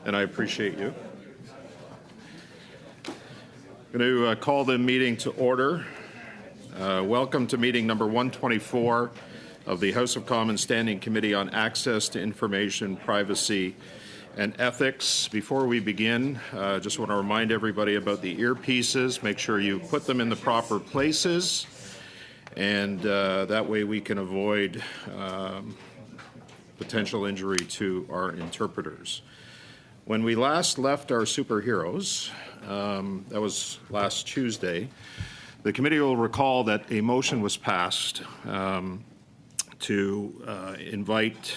and I appreciate you. I'm going to call the meeting to order. Welcome to meeting number 124 of the House of Commons Standing Committee on Access to Information, Privacy, and Ethics. Before we begin, I just want to remind everybody about the earpieces. Make sure you put them in the proper places, and that way we can avoid potential injury to our interpreters. When we last left our superheroes, that was last Tuesday, the committee will recall that a motion was passed to invite,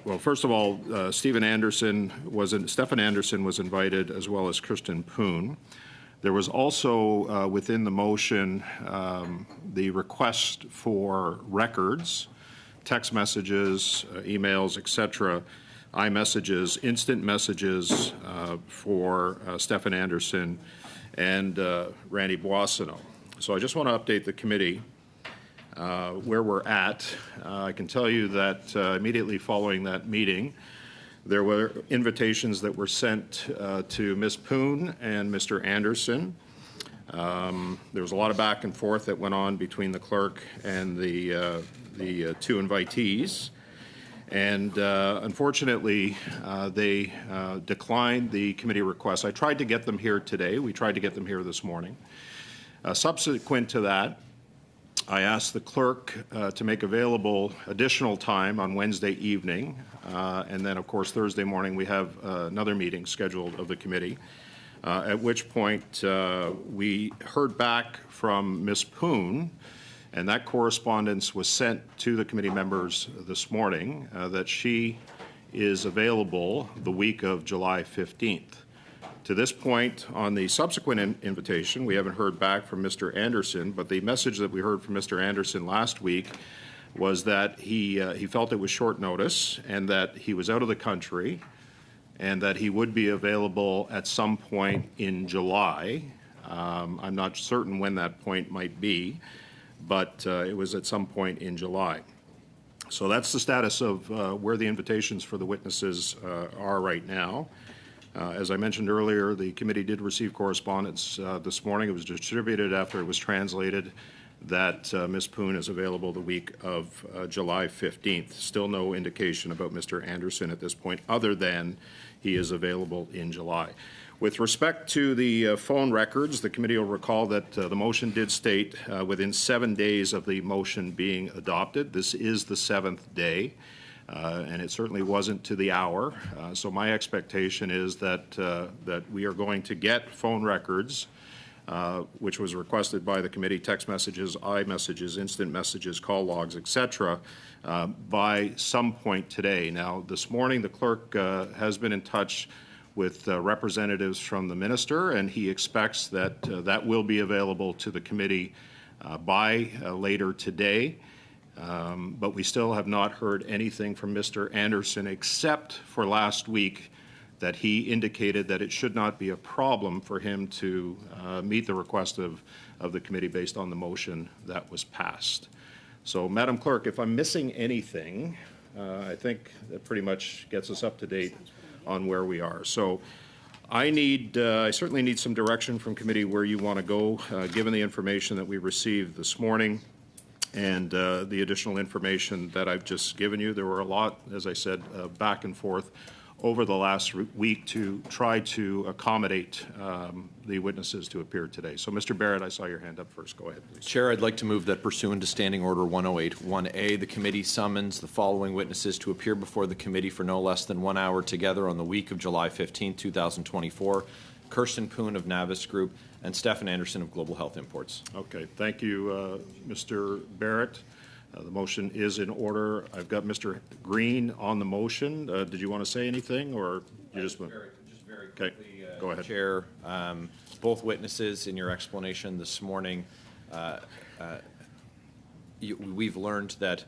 well, first of all, Stefan Anderson was invited, as well as Kirsten Poon. There was also within the motion the request for records, text messages, emails, etc., iMessages, instant messages for Stefan Anderson and Randy Boissonneau. So I just want to update the committee where we're at. I can tell you that immediately following that meeting, there were invitations that were sent to Ms. Poon and Mr. Anderson. There was a lot of back and forth that went on between the clerk and the two invitees. And unfortunately, they declined the committee request. I tried to get them here today. We tried to get them here this morning. Subsequent to that, I asked the clerk to make available additional time on Wednesday evening. And then, of course, Thursday morning, we have another meeting scheduled of the committee, at which point we heard back from Ms. Poon, and that correspondence was sent to the committee members this morning, that she is available the week of July 15th. To this point, on the subsequent invitation, we haven't heard back from Mr. Anderson, but the message that we heard from Mr. Anderson last week was that he felt it was short notice and that he was out of the country and that he would be available at some point in July. I'm not certain when that point might be, but it was at some point in July. So that's the status of where the invitations for the witnesses are right now. As I mentioned earlier, the committee did receive correspondence this morning. It was distributed after it was translated that Ms. Poon is available the week of July 15th. Still no indication about Mr. Anderson at this point, other than he is available in July. With respect to the phone records, the committee will recall that the motion did state within 7 days of the motion being adopted. This is the 7th day, and it certainly wasn't to the hour. So my expectation is that that we are going to get phone records, which was requested by the committee, text messages, iMessages, instant messages, call logs, etc., by some point today. Now, this morning, the clerk has been in touch with representatives from the minister, and he expects that that will be available to the committee by later today. But we still have not heard anything from Mr. Anderson, except for last week that he indicated that it should not be a problem for him to meet the request of the committee based on the motion that was passed. So, Madam Clerk, if I'm missing anything, I think that pretty much gets us up to date on where we are. So I certainly need some direction from committee where you want to go, given the information that we received this morning and the additional information that I've just given you. There were a lot, as I said, back and forth over the last week to try to accommodate the witnesses to appear today. So, Mr. Barrett, I saw your hand up first. Go ahead, please. Chair, I'd like to move that pursuant to Standing Order 108-1A, the committee summons the following witnesses to appear before the committee for no less than 1 hour together on the week of July 15, 2024. Kirsten Poon of Navis Group and Stefan Anderson of Global Health Imports. Okay. Thank you, Mr. Barrett. The motion is in order. I've got Mr. Green on the motion. Did you want to say anything, or you just very quickly? Okay, go ahead. Chair, both witnesses in your explanation this morning, we've learned that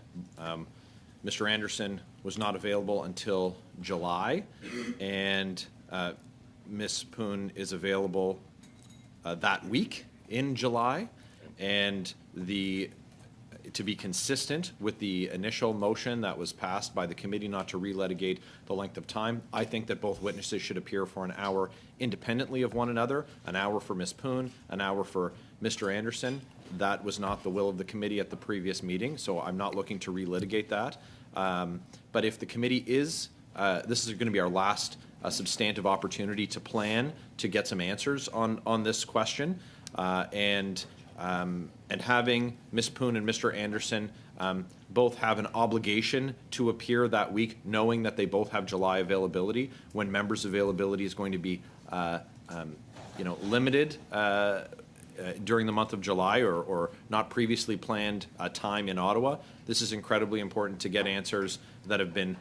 Mr. Anderson was not available until July, and Ms. Poon is available that week in July, and to be consistent with the initial motion that was passed by the committee not to relitigate the length of time, I think that both witnesses should appear for an hour independently of one another, an hour for Ms. Poon, an hour for Mr. Anderson. That was not the will of the committee at the previous meeting, so I'm not looking to relitigate that. But if the committee is, this is going to be our last substantive opportunity to plan to get some answers on this question, and having Ms. Poon and Mr. Anderson both have an obligation to appear that week, knowing that they both have July availability, when members' availability is going to be limited during the month of July, or not previously planned time in Ottawa. This is incredibly important to get answers that have been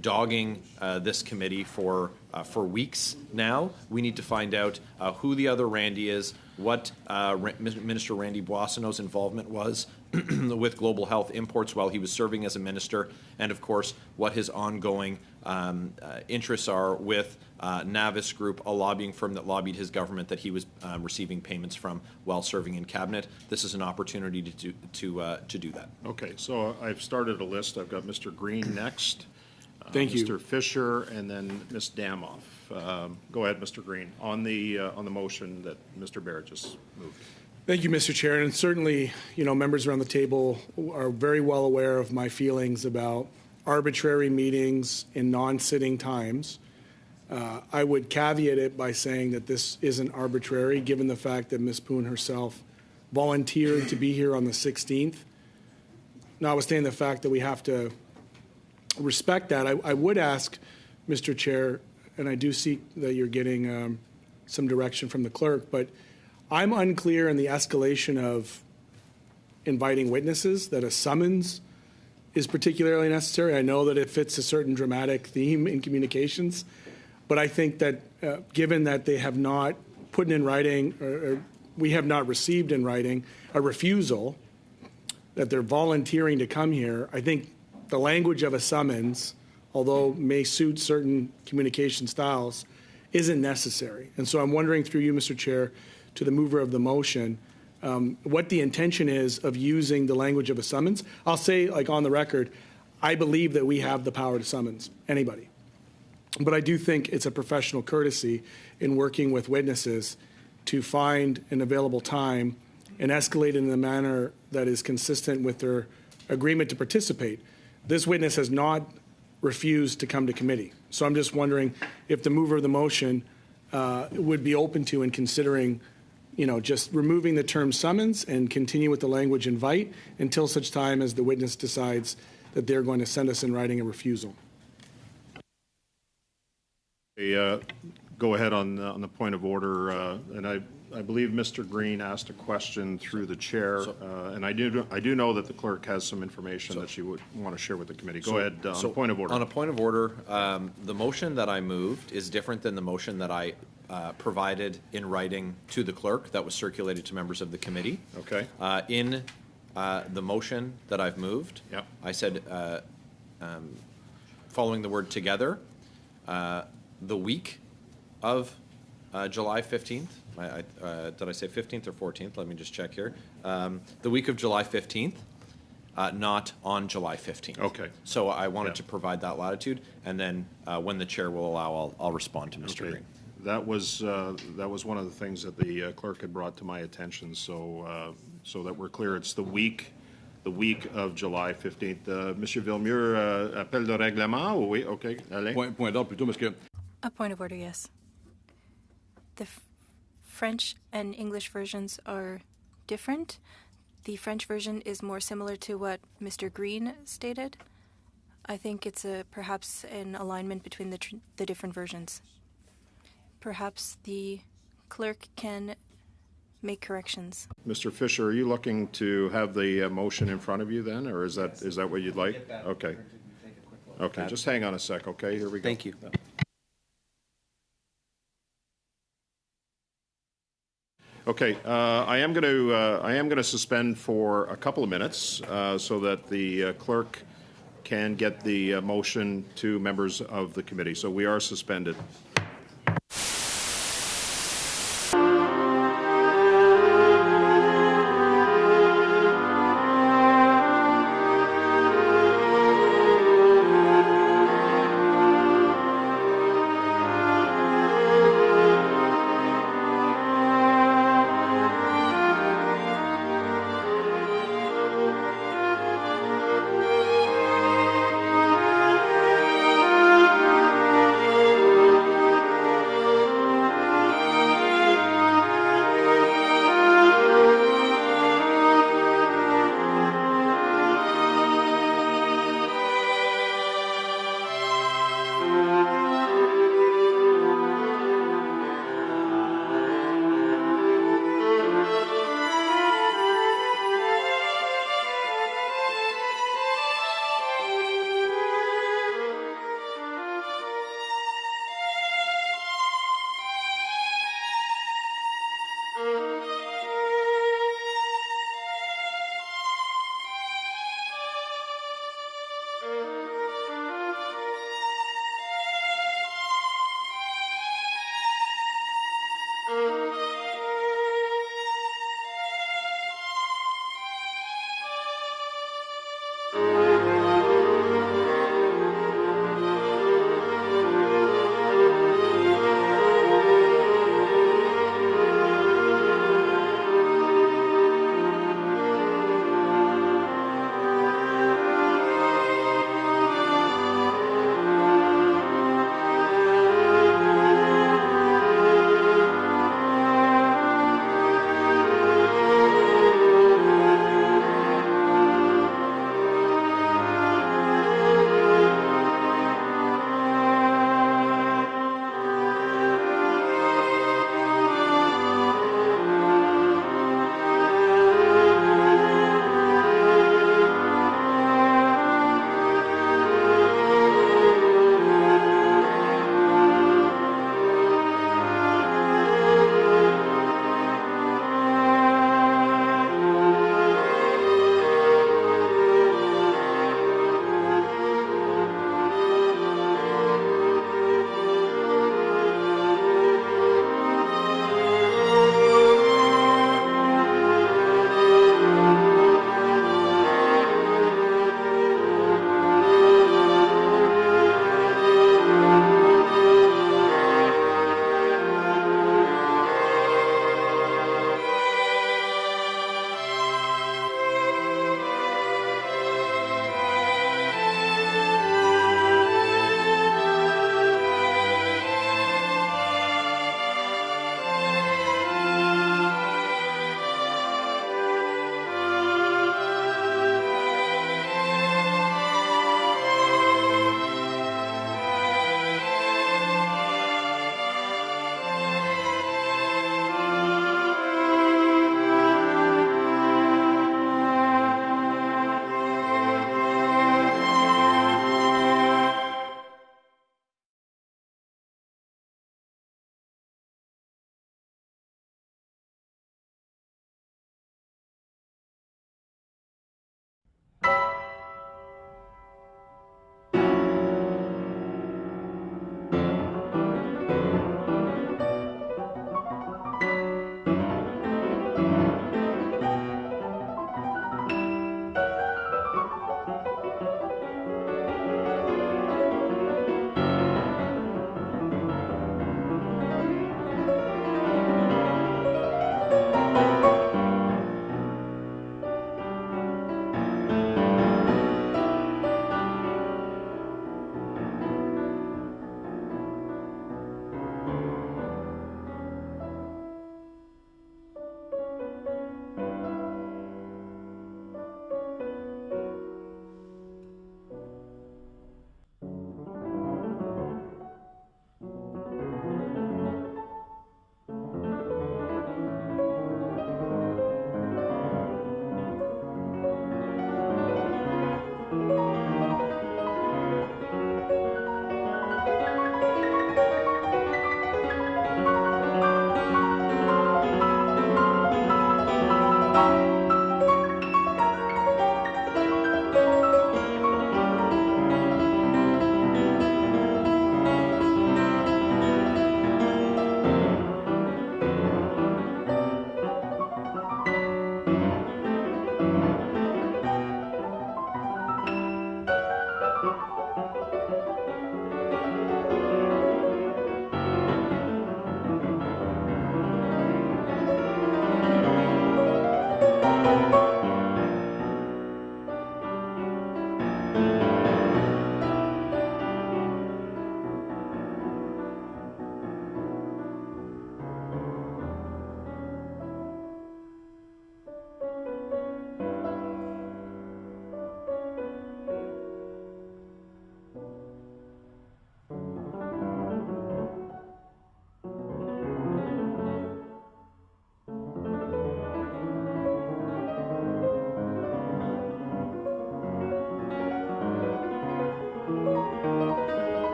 dogging this committee for weeks now. We need to find out who the other Randy is, what Minister Randy Boissonneau's involvement was with Global Health Imports while he was serving as a minister, and of course what his ongoing interests are with Navis Group, a lobbying firm that lobbied his government that he was receiving payments from while serving in cabinet. This is an opportunity to do that. Okay, so I've started a list. I've got Mr. Green next. Thank you. Mr. Fisher, and then Ms. Damoff. Go ahead, Mr. Green, on the motion that Mr. Barrett just moved. Thank you, Mr. Chair. And certainly, members around the table are very well aware of my feelings about arbitrary meetings in non-sitting times. I would caveat it by saying that this isn't arbitrary, given the fact that Ms. Poon herself volunteered to be here on the 16th. Notwithstanding the fact that we have to respect that, I would ask, Mr. Chair, and I do seek that you're getting some direction from the clerk, but I'm unclear in the escalation of inviting witnesses that a summons is particularly necessary. I know that it fits a certain dramatic theme in communications, but I think that given that they have not put in writing, or we have not received in writing a refusal, that they're volunteering to come here, I think the language of a summons, although may suit certain communication styles, isn't necessary. And so I'm wondering through you, Mr. Chair, to the mover of the motion, what the intention is of using the language of a summons. I'll say, on the record, I believe that we have the power to summons anybody. But I do think it's a professional courtesy in working with witnesses to find an available time and escalate in a manner that is consistent with their agreement to participate. This witness has not refused to come to committee. So I'm just wondering if the mover of the motion would be open to and considering just removing the term summons and continue with the language invite until such time as the witness decides that they're going to send us in writing a refusal. Go ahead on the point of order, and I believe Mr. Green asked a question through the chair, and I do know that the clerk has some information that she would want to share with the committee. Go ahead on a point of order. On a point of order, the motion that I moved is different than the motion that I provided in writing to the clerk that was circulated to members of the committee. Okay. In the motion that I've moved, Yep. I said, following the word together, the week of July 15th. Did I say 15th or 14th? Let me just check here. The week of July 15th, not on July 15th. Okay. So I wanted to provide that latitude, and then when the chair will allow, I'll respond to Mr. Okay. Green. That was one of the things that the clerk had brought to my attention. So that we're clear, it's the week of July 15th. Monsieur Villemure, appel de règlement? Oui, okay. Alain? Point d'ordre plutôt, parce que A point of order, yes. The French and English versions are different. The French version is more similar to what Mr. Green stated. I think it's perhaps an alignment between the different versions. Perhaps the clerk can make corrections. Mr. Fisher, are you looking to have the motion in front of you then, or is that what you'd like? Okay. Okay, just hang on a sec, okay? Here we go. Thank you. Okay, I am going to suspend for a couple of minutes so that the clerk can get the motion to members of the committee. So we are suspended.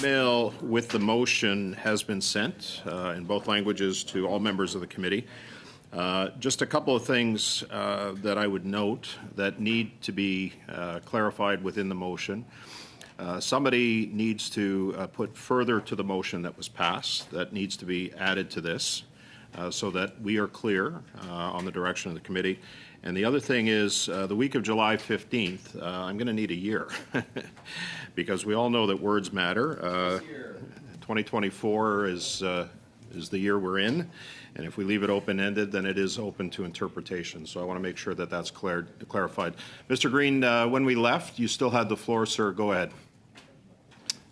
email with the motion has been sent in both languages to all members of the committee. Just a couple of things that I would note that need to be clarified within the motion. Somebody needs to put further to the motion that was passed. That needs to be added to this so that we are clear on the direction of the committee. And the other thing is the week of July 15th, I'm going to need a year because we all know that words matter. 2024 is the year we're in. And if we leave it open-ended, then it is open to interpretation. So I want to make sure that that's clarified. Mr. Green, when we left, you still had the floor, sir. Go ahead.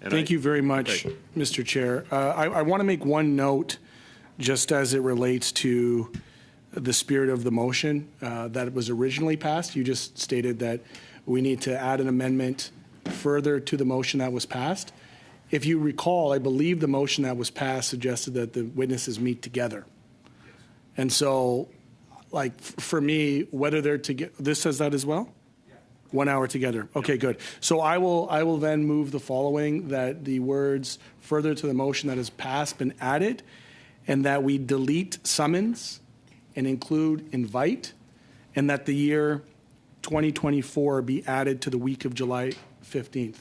Thank you very much, Okay. Mr. Chair. I want to make one note just as it relates to the spirit of the motion that was originally passed. You just stated that we need to add an amendment further to the motion that was passed. If you recall, I believe the motion that was passed suggested that the witnesses meet together. And so, like, for me, whether they're together, this says that as well? 1 hour together. Okay, good. So I will then move the following, that the words further to the motion that has passed been added, and that we delete summons and include invite, and that the year 2024 be added to the week of July 15th.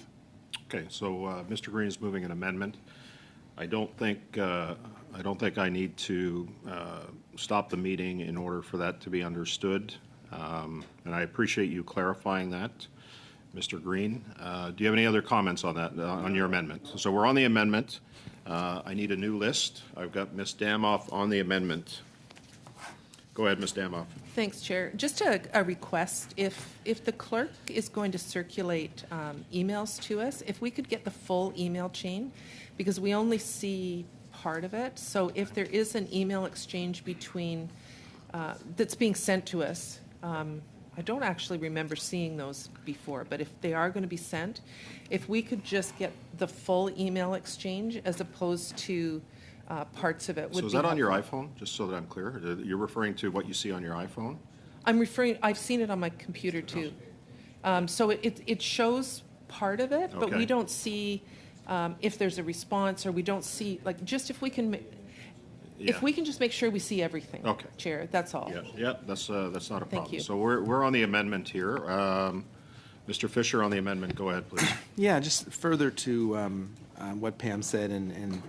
Okay, so Mr. Green is moving an amendment. I don't think I need to stop the meeting in order for that to be understood. And I appreciate you clarifying that, Mr. Green. Do you have any other comments on that, on your amendment? So we're on the amendment. I need a new list. I've got Ms. Damoff on the amendment. Go ahead, Ms. Damoff. Thanks, Chair. Just a request, if the clerk is going to circulate emails to us, if we could get the full email chain, because we only see part of it. So if there is an email exchange between, that's being sent to us, I don't actually remember seeing those before, but if they are going to be sent, if we could just get the full email exchange as opposed to parts of it would be So is that on your helpful. iPhone, just so that I'm clear? You're referring to what you see on your iPhone? I've seen it on my computer too. So it shows part of it, but Okay. we don't see if there's a response, or we don't see, like, just if we can, Yeah. if we can just make sure we see everything. Okay. Chair, that's all. Yeah, that's not a problem. you. So we're on the amendment here. Mr. Fisher on the amendment, go ahead, please. Yeah, just further to what Pam said and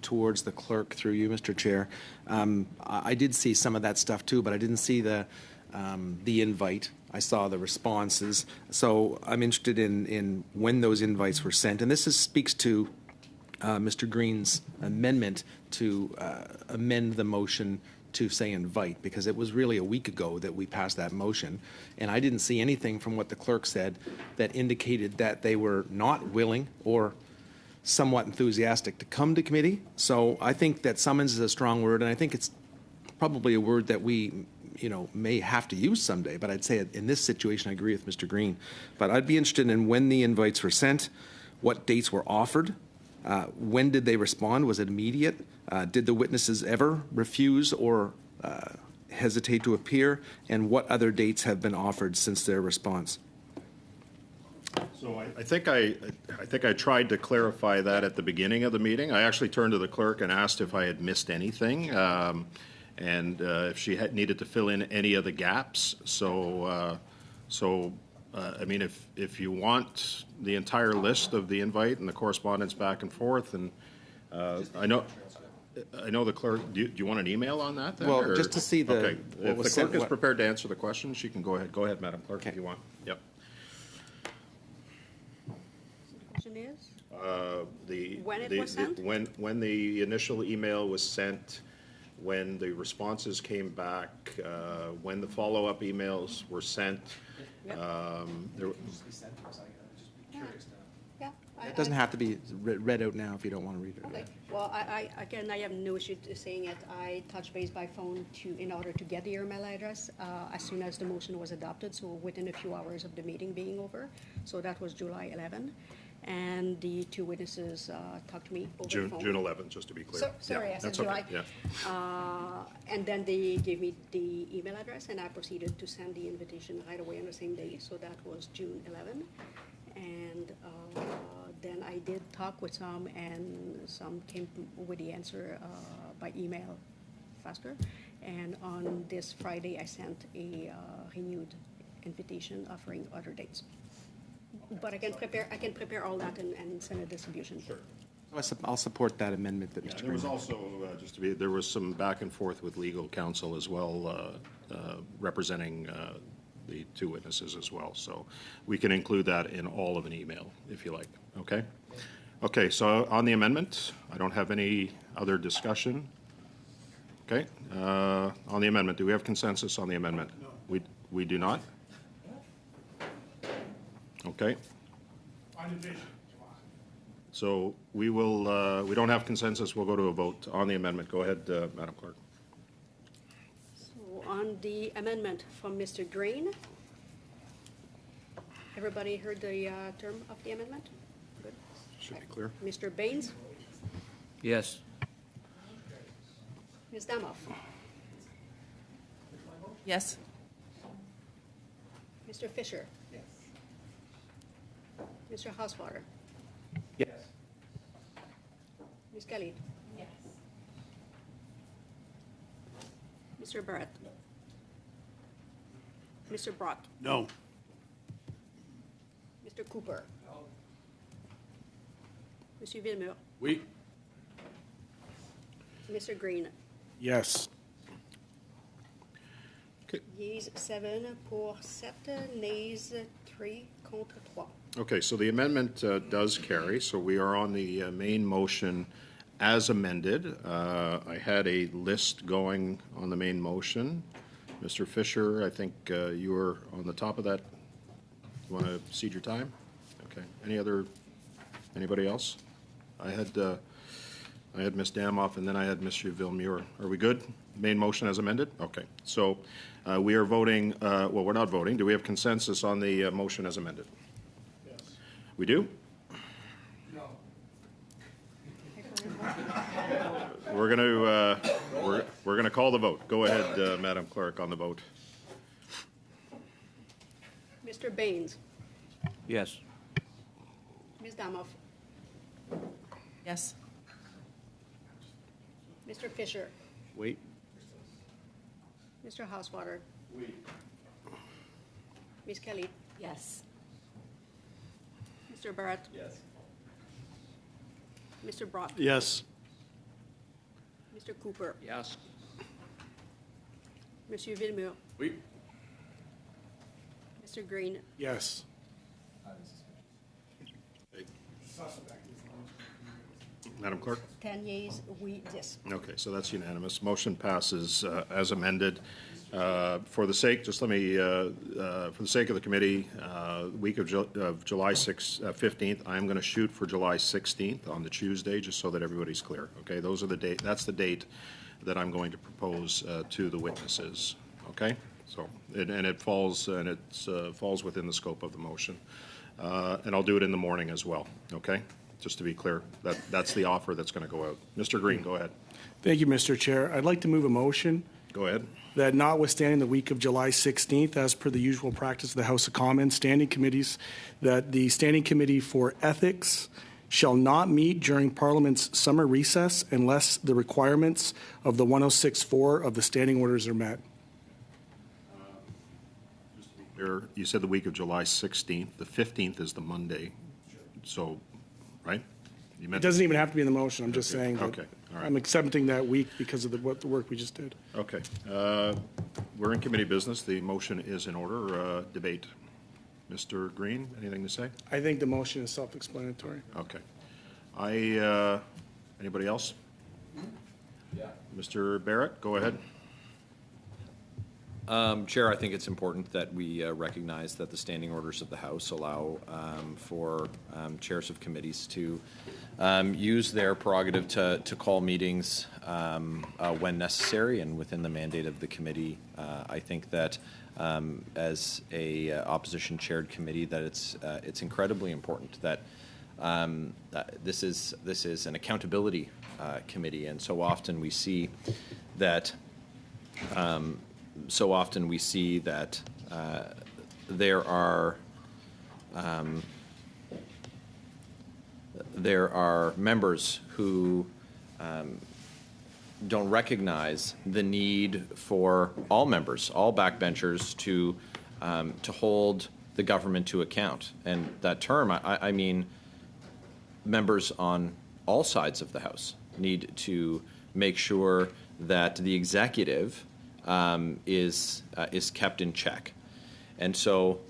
towards the clerk through you, Mr. Chair. I did see some of that stuff too, but I didn't see the invite. I saw the responses. So I'm interested in when those invites were sent. And this speaks to Mr. Green's amendment to amend the motion to say invite, because it was really a week ago that we passed that motion. And I didn't see anything from what the clerk said that indicated that they were not willing or somewhat enthusiastic to come to committee. So I think that summons is a strong word, and I think it's probably a word that we may have to use someday. But I'd say in this situation, I agree with Mr. Green. But I'd be interested in when the invites were sent, what dates were offered, when did they respond? Was it immediate? Did the witnesses ever refuse or hesitate to appear? And what other dates have been offered since their response? So I think I tried to clarify that at the beginning of the meeting. I actually turned to the clerk and asked if I had missed anything, and if she had needed to fill in any of the gaps. So I mean, if you want the entire list of the invite and the correspondence back and forth, and I know the clerk. Do you want an email on that? Then, Well, or- just to see Okay. what If was the sent, clerk is what- prepared to answer the question, she can go ahead. Go ahead, Madam Clerk, if Okay. you want. Yep. Question is? When it The- was sent? When the initial email was sent, when the responses came back, when the follow-up emails were sent. Yep. There- Yeah. It doesn't have to be read out now if you don't want to read it. Okay, well, I have no issue saying it. I touched base by phone in order to get the email address as soon as the motion was adopted, so within a few hours of the meeting being over. So that was July 11. And the two witnesses talked to me over the phone. June 11th, just to be clear. Sorry, Yeah, I said that's okay, July. yeah. And then they gave me the email address, and I proceeded to send the invitation right away on the same day. So that was June 11. And then I did talk with some, and some came with the answer by email faster. And on this Friday, I sent a renewed invitation offering other dates. But I can prepare all that and send a distribution. Sure. I'll support that amendment that Mr. There was Green. also, there was some back and forth with legal counsel as well, representing the two witnesses as well. So we can include that in all of an email, if you like, okay? Okay, so on the amendment, I don't have any other discussion. Okay, on the amendment, do we have consensus on the amendment? No. We do not? Okay. So we will, we don't have consensus, we'll go to a vote on the amendment. Go ahead, Madam Clerk. So on the amendment from Mr. Green, everybody heard the term of the amendment? Good. Should be clear. Mr. Baines? Yes. Ms. Damoff? Yes. Mr. Fisher? Yes. Mr. Hauswater? Yes. Ms. Khalid? Yes. Mr. Barrett? Mr. Brock? No. Mr. Cooper? No. Monsieur Villemur? Oui. Mr. Green? Yes. Okay. Yeas 7 pour 7, nays 3 contre 3. Okay, so the amendment does carry, so we are on the main motion as amended. I had a list going on the main motion. Mr. Fisher, I think you were on the top of that. You want to cede your time? Okay. Anybody else? I had Ms. Damoff, and then I had Mr. Villemur. Are we good? Main motion as amended? Okay. So we are voting, well, we're not voting. Do we have consensus on the motion as amended? Yes. We do? No. We're going to we're going to call the vote. Go ahead, Madam Clerk, on the vote. Mr. Baines? Yes. Ms. Damoff? Yes. Mr. Fisher? Wait. Mr. Hauswater? Ms. Kelly? Yes. Mr. Barrett? Yes. Mr. Brock? Yes. Mr. Cooper? Yes. Monsieur Villemur? Oui. Mr. Green? Yes. Madam Clerk? 10 yeas, oui, 10. Okay, so that's unanimous. Motion passes as amended. For the sake, just let me, for the sake of the committee, week of July 15th, I'm going to shoot for July 16th on the Tuesday, just so that everybody's clear. Okay, those are the date. That's the date that I'm going to propose to the witnesses. Okay, so it falls falls within the scope of the motion, and I'll do it in the morning as well. Okay. Just to be clear, that's the offer that's going to go out. Mr. Green, go ahead. Thank you, Mr. Chair. I'd like to move a motion Go ahead. that notwithstanding the week of July 16th, as per the usual practice of the House of Commons, standing committees, that the Standing Committee for Ethics shall not meet during Parliament's summer recess unless the requirements of the 106.4 of the standing orders are met. You said the week of July 16th. The 15th is the Monday. So, right? You It meant doesn't even have to be in the motion. I'm just saying that Okay, all right. I'm accepting that week because of the work we just did. Okay. We're in committee business. The motion is in order. Debate. Mr. Green, anything to say? I think the motion is self-explanatory. Okay. Anybody else? Yeah. Mr. Barrett, go ahead. Chair, I think it's important that we recognize that the standing orders of the House allow for chairs of committees to use their prerogative to call meetings when necessary and within the mandate of the committee. I think that as a opposition chaired committee, that it's incredibly important that this is an accountability committee, and so often we see that. there are members who don't recognize the need for all members, all backbenchers, to hold the government to account. And that term, I mean members on all sides of the House need to make sure that the executive is kept in check. And so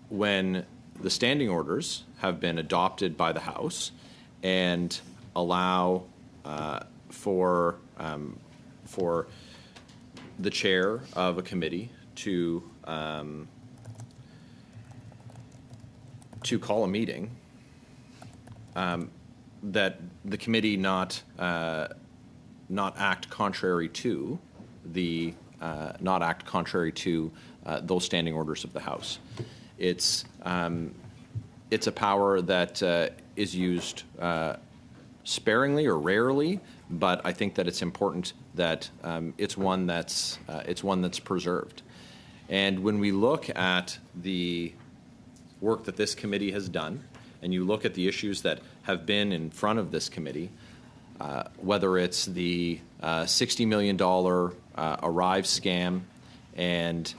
when the standing orders have been adopted by the House and allow for the chair of a committee to call a meeting, that the committee not act contrary to those standing orders of the House. It's a power that is used sparingly or rarely, but I think that it's important that it's one that's preserved. And when we look at the work that this committee has done, and you look at the issues that have been in front of this committee, whether it's the $60 million Arrive scam and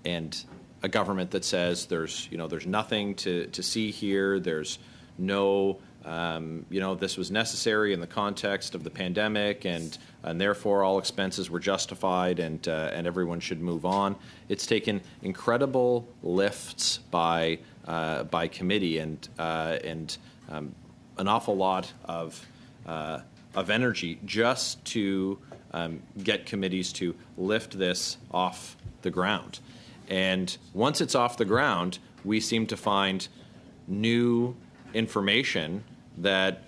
and a government that says there's nothing to see here, there's no this was necessary in the context of the pandemic, and therefore all expenses were justified, and everyone should move on. It's taken incredible lifts by committee and an awful lot of energy just to get committees to lift this off the ground. And once it's off the ground, we seem to find new information that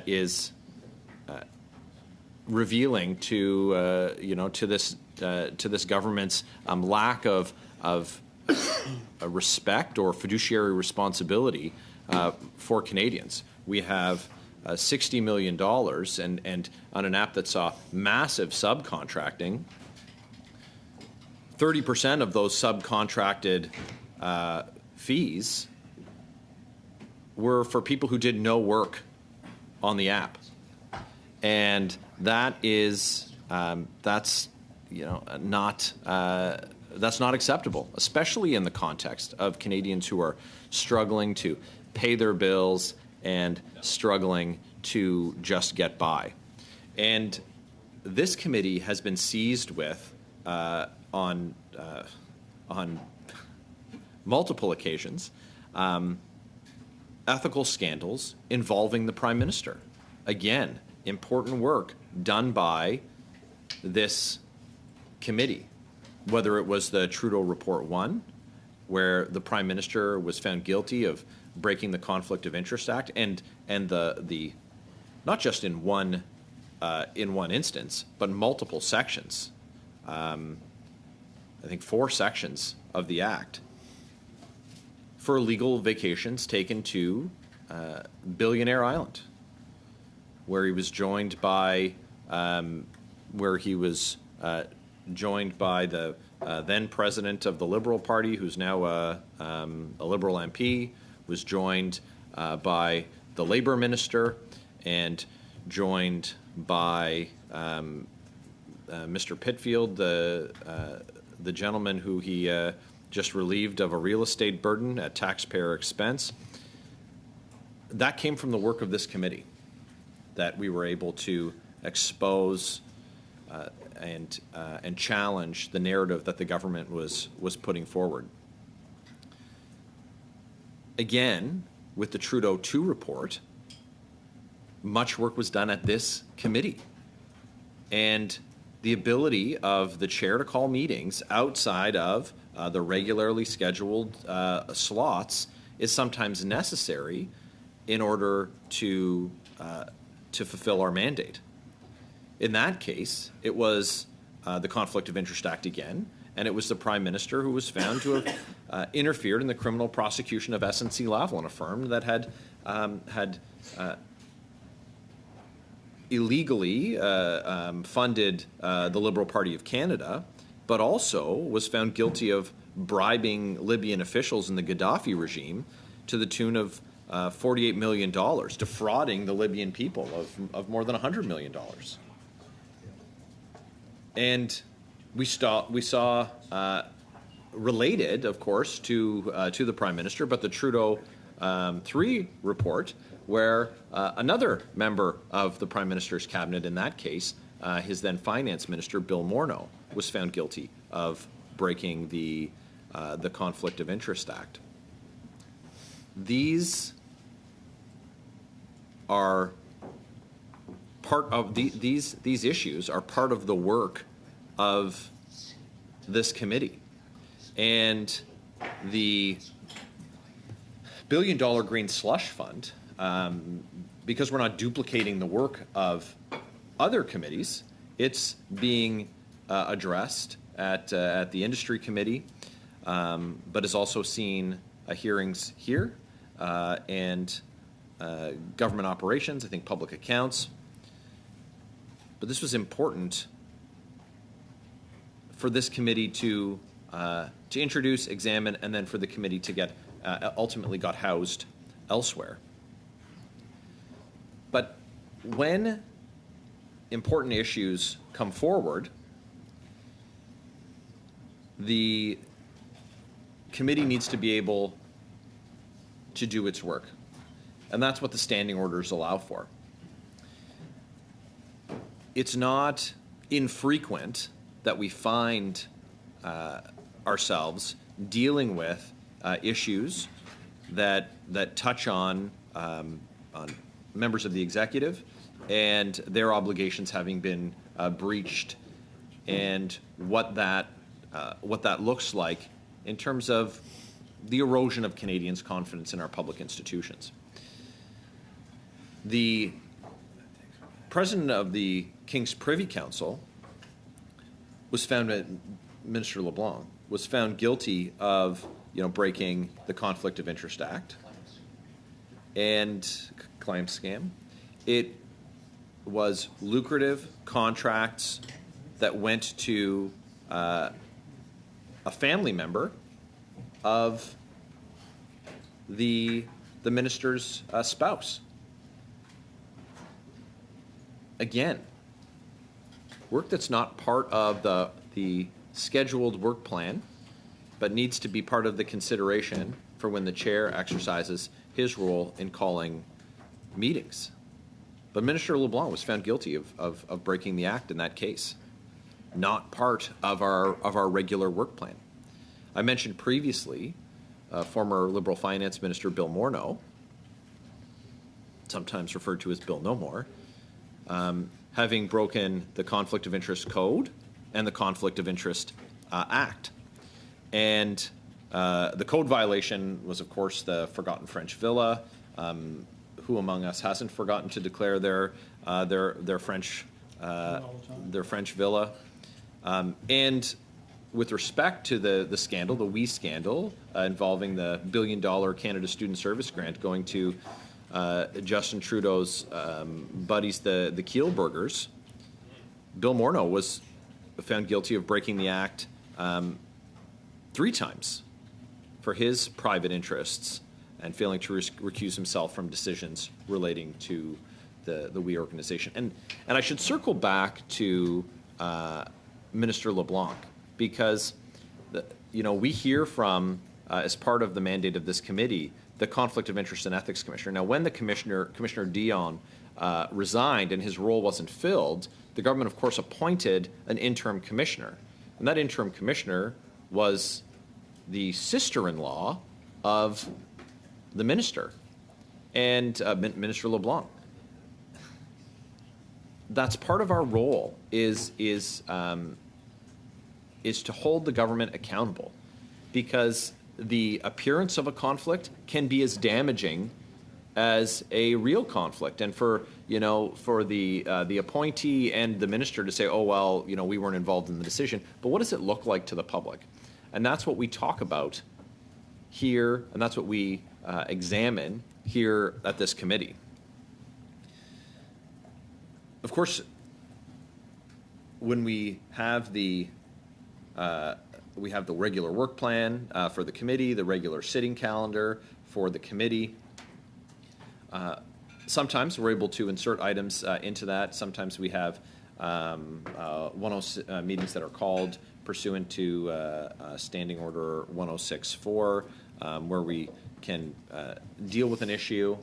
is revealing to this government's lack of respect or fiduciary responsibility for Canadians. We have $60 million, and on an app that saw massive subcontracting. 30% of those subcontracted fees were for people who did no work on the app, and that is that's not acceptable, especially in the context of Canadians who are struggling to pay their bills and struggling to just get by. And this committee has been seized with on multiple occasions ethical scandals involving the Prime Minister. Again, important work done by this committee, whether it was the Trudeau Report 1, where the Prime Minister was found guilty of breaking the Conflict of Interest Act, and the not just in one instance, but multiple sections. I think 4 sections of the Act for illegal vacations taken to Billionaire Island, where he was joined by the then president of the Liberal Party, who's now a Liberal MP, was joined by the Labour Minister, and joined by Mr. Pitfield, the gentleman who he just relieved of a real estate burden at taxpayer expense. That came from the work of this committee, that we were able to expose and challenge the narrative that the government was putting forward. Again, with the Trudeau 2 report, much work was done at this committee. And the ability of the chair to call meetings outside of the regularly scheduled slots is sometimes necessary in order to fulfill our mandate. In that case, it was the Conflict of Interest Act again, and it was the Prime Minister who was found to have interfered in the criminal prosecution of SNC-Lavalin, a firm that had illegally funded the Liberal Party of Canada, but also was found guilty of bribing Libyan officials in the Gaddafi regime to the tune of $48 million, defrauding the Libyan people of more than $100 million. And we saw related, of course, to the Prime Minister, but the Trudeau 3 report, where another member of the Prime Minister's cabinet, in that case, his then Finance Minister, Bill Morneau, was found guilty of breaking the Conflict of Interest Act. These are part of these issues are part of the work of this committee, and the $1 billion Green Slush Fund, because we're not duplicating the work of other committees, it's being addressed at the Industry Committee, but is also seen hearings here and government operations, I think public accounts. But this was important for this committee to introduce, examine, and then for the committee to get ultimately got housed elsewhere. But when important issues come forward, the committee needs to be able to do its work. And that's what the standing orders allow for. It's not infrequent that we find ourselves dealing with issues that touch on members of the executive and their obligations having been breached, and what that looks like in terms of the erosion of Canadians' confidence in our public institutions. The president of the King's Privy Council was found, Minister LeBlanc, was found guilty of breaking the Conflict of Interest Act and claim scam. It was lucrative contracts that went to a family member of the minister's spouse. Again, work that's not part of the scheduled work plan, but needs to be part of the consideration for when the chair exercises his role in calling meetings. But Minister LeBlanc was found guilty of breaking the act in that case, not part of our regular work plan. I mentioned previously former Liberal Finance Minister Bill Morneau, sometimes referred to as Bill No More, having broken the Conflict of Interest Code and the Conflict of Interest Act. And the code violation was, of course, the forgotten French villa. Who among us hasn't forgotten to declare their French villa? And with respect to the scandal, the WE scandal involving the $1 billion Canada Student Service grant going to Justin Trudeau's buddies, the Kielburgers, Bill Morneau was found guilty of breaking the act 3 times for his private interests and failing to recuse himself from decisions relating to the WE organization. And I should circle back to Minister LeBlanc, because we hear from, as part of the mandate of this committee, the Conflict of Interest and Ethics Commissioner. Now, when the Commissioner Dion resigned and his role wasn't filled, the government, of course, appointed an interim commissioner. And that interim commissioner was the sister-in-law of the minister, and Minister LeBlanc. That's part of our role, is to hold the government accountable, because the appearance of a conflict can be as damaging as a real conflict. And for the appointee and the minister to say, oh well, we weren't involved in the decision, but what does it look like to the public? And that's what we talk about here, and that's what we examine here at this committee. Of course, when we have the regular work plan for the committee, the regular sitting calendar for the committee. Sometimes we're able to insert items into that. Sometimes we have meetings that are called pursuant to Standing Order 1064, where we can deal with an issue.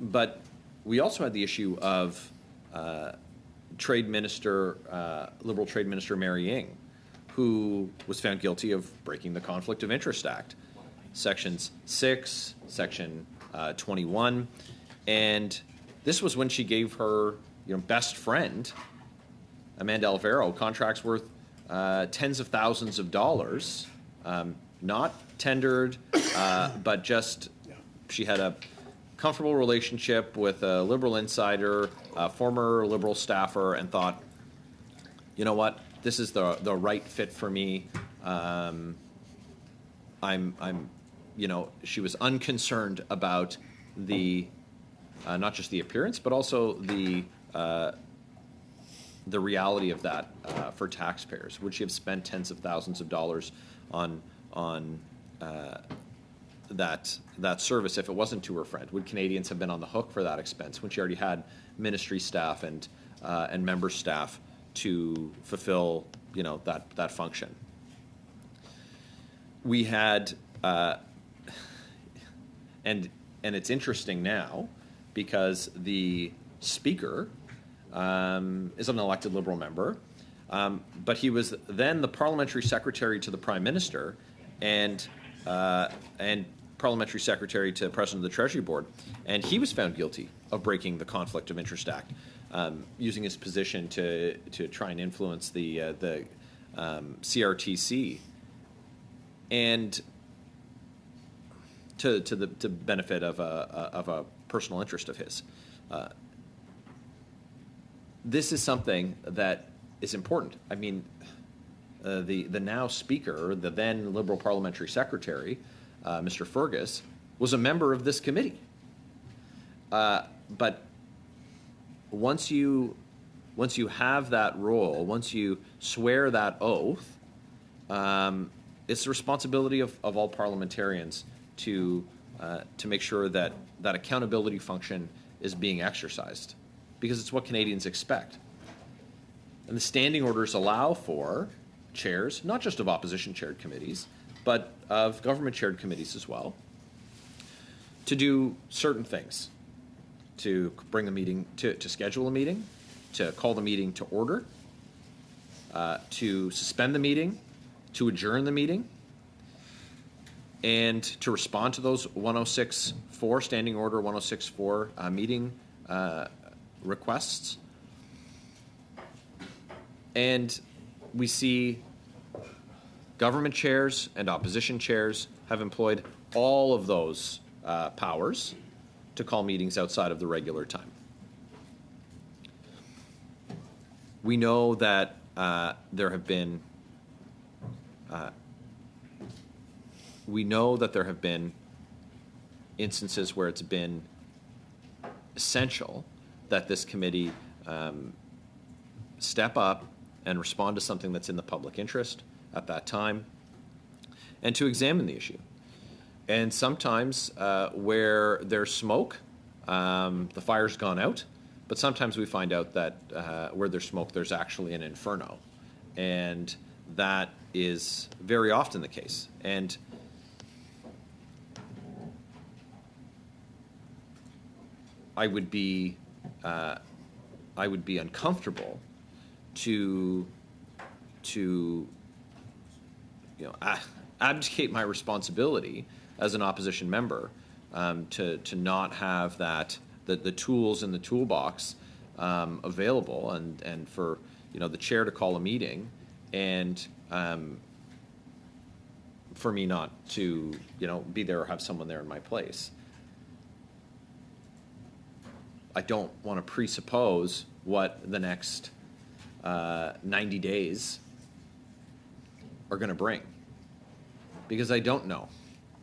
But we also had the issue of Trade Minister, Liberal Trade Minister Mary Ng, who was found guilty of breaking the Conflict of Interest Act, Sections 6, Section 21, and this was when she gave her best friend, Amanda Alvaro, contracts worth tens of thousands of dollars, not tendered, but just she had a comfortable relationship with a Liberal insider, a former Liberal staffer, and thought, you know what, this is the right fit for me. She was unconcerned about the not just the appearance, but also the reality of that for taxpayers. Would she have spent tens of thousands of dollars on that service if it wasn't to her friend? Would Canadians have been on the hook for that expense when she already had ministry staff and member staff to fulfill that function? We had and it's interesting now because the Speaker is an elected Liberal member, but he was then the Parliamentary Secretary to the Prime Minister and Parliamentary Secretary to the President of the Treasury Board, and he was found guilty of breaking the Conflict of Interest Act, using his position to try and influence the CRTC, and to the benefit of a personal interest of his. This is something that is important. I mean, the now Speaker, the then Liberal Parliamentary Secretary, Mr. Fergus, was a member of this committee. But once you have that role, once you swear that oath, it's the responsibility of all parliamentarians to make sure that that accountability function is being exercised, because it's what Canadians expect. And the standing orders allow for chairs, not just of opposition-chaired committees, but of government-chaired committees as well, to do certain things, to bring a meeting, to schedule a meeting, to call the meeting to order, to suspend the meeting, to adjourn the meeting, and to respond to those 1064, Standing Order 1064 meeting requests. And we see government chairs and opposition chairs have employed all of those powers to call meetings outside of the regular time. We know that there have been instances where it's been essential that this committee step up and respond to something that's in the public interest at that time, and to examine the issue. And sometimes where there's smoke, the fire's gone out, but sometimes we find out that where there's smoke, there's actually an inferno. And that is very often the case. And I would be uncomfortable to abdicate my responsibility as an opposition member to not have the tools in the toolbox available, and for the chair to call a meeting, and for me not to be there or have someone there in my place. I don't want to presuppose what the next 90 days are going to bring, because I don't know.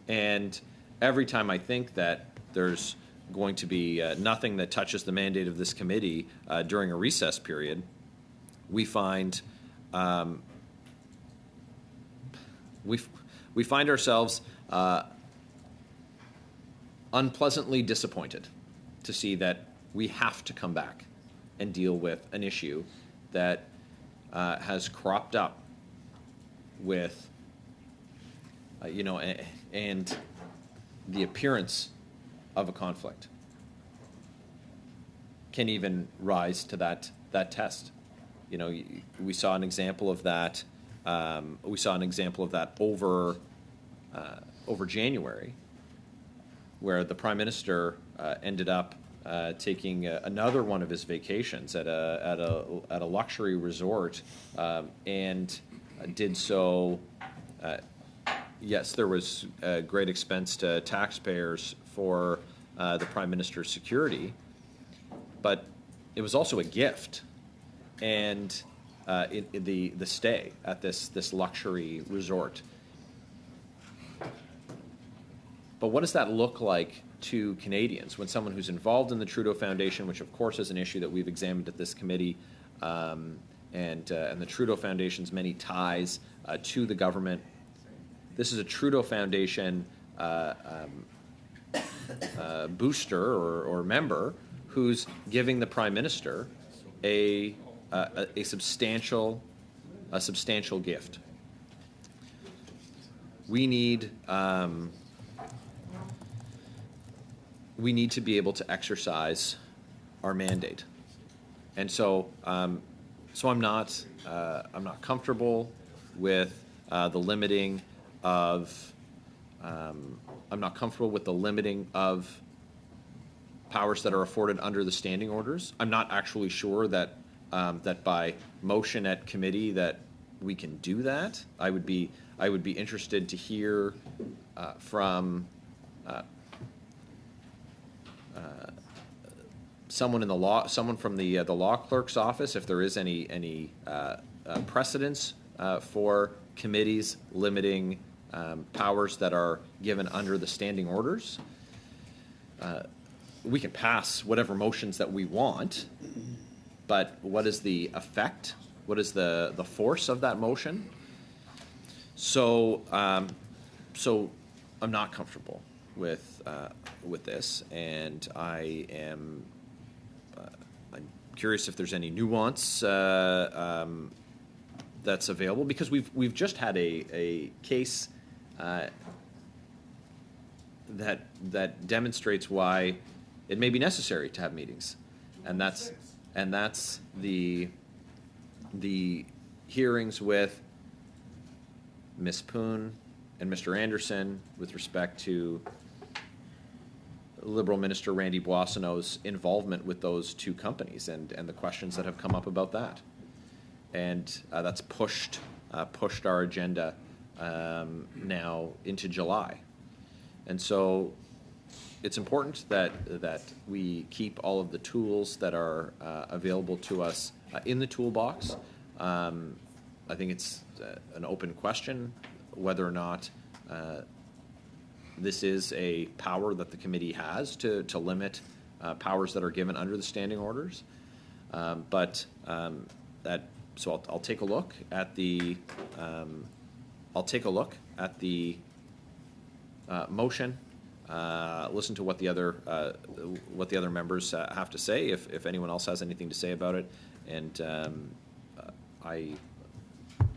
And every time I think that there's going to be nothing that touches the mandate of this committee during a recess period, we find we find ourselves unpleasantly disappointed to see that we have to come back and deal with an issue that has cropped up with, and the appearance of a conflict can even rise to that test. We saw an example of that. We saw an example of that over January, where the Prime Minister ended up taking another one of his vacations at a luxury resort, and did so. Yes, there was great expense to taxpayers for the Prime Minister's security, but it was also a gift, and the stay at this luxury resort. But what does that look like to Canadians when someone who's involved in the Trudeau Foundation, which of course is an issue that we've examined at this committee, and the Trudeau Foundation's many ties to the government? This is a Trudeau Foundation booster or member who's giving the Prime Minister a substantial gift. We need to be able to exercise our mandate, and so I'm not comfortable with the limiting of. I'm not comfortable with the limiting of powers that are afforded under the standing orders. I'm not actually sure that that by motion at committee that we can do that. I would be interested to hear from someone from the law clerk's office if there is any precedence for committees limiting powers that are given under the standing orders. We can pass whatever motions that we want, but what is the effect? What is the force of that motion? So I'm not comfortable with this, and I'm curious if there's any nuance that's available, because we've just had a case that demonstrates why it may be necessary to have meetings, and that's the hearings with Ms. Poon and Mr. Anderson with respect to Liberal Minister Randy Boissonnault's involvement with those two companies and the questions that have come up about that. And that's pushed our agenda now into July. And so it's important that we keep all of the tools that are available to us in the toolbox. I think it's an open question whether or not this is a power that the committee has to limit powers that are given under the standing orders. So I'll take a look at the motion. Listen to what the other members have to say, if anyone else has anything to say about it, and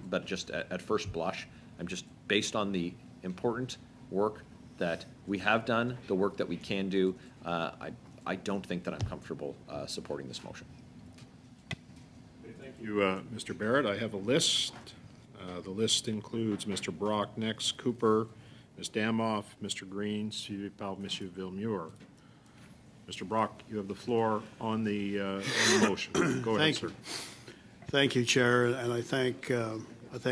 but just at first blush, I'm just based on the important work that we have done, the work that we can do. I don't think that I'm comfortable supporting this motion. Thank you, Mr. Barrett. I have a list. The list includes Mr. Brock, next Cooper, Ms. Damoff, Mr. Green, suivi par Monsieur Villemure. Mr. Brock, you have the floor on the motion. Go ahead, sir. Thank you, Chair, and I thank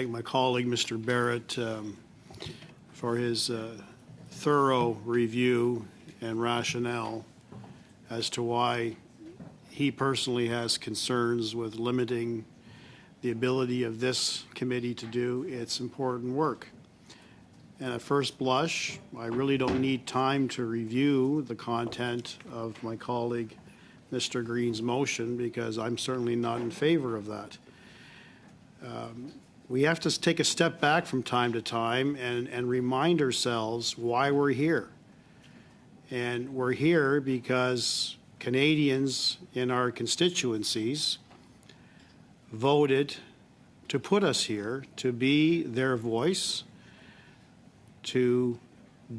my colleague, Mr. Barrett, for his thorough review and rationale as to why he personally has concerns with limiting the ability of this committee to do its important work. And at first blush, I really don't need time to review the content of my colleague, Mr. Green's motion, because I'm certainly not in favor of that. we have to take a step back from time to time and remind ourselves why we're here. And we're here because Canadians in our constituencies voted to put us here, to be their voice, to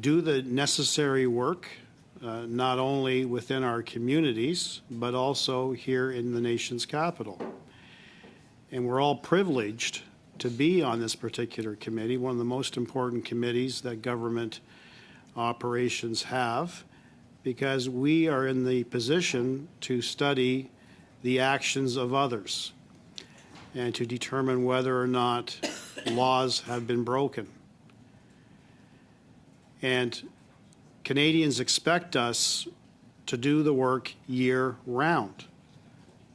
do the necessary work, not only within our communities, but also here in the nation's capital. And we're all privileged to be on this particular committee, one of the most important committees that government operations have, because we are in the position to study the actions of others and to determine whether or not laws have been broken. And Canadians expect us to do the work year-round.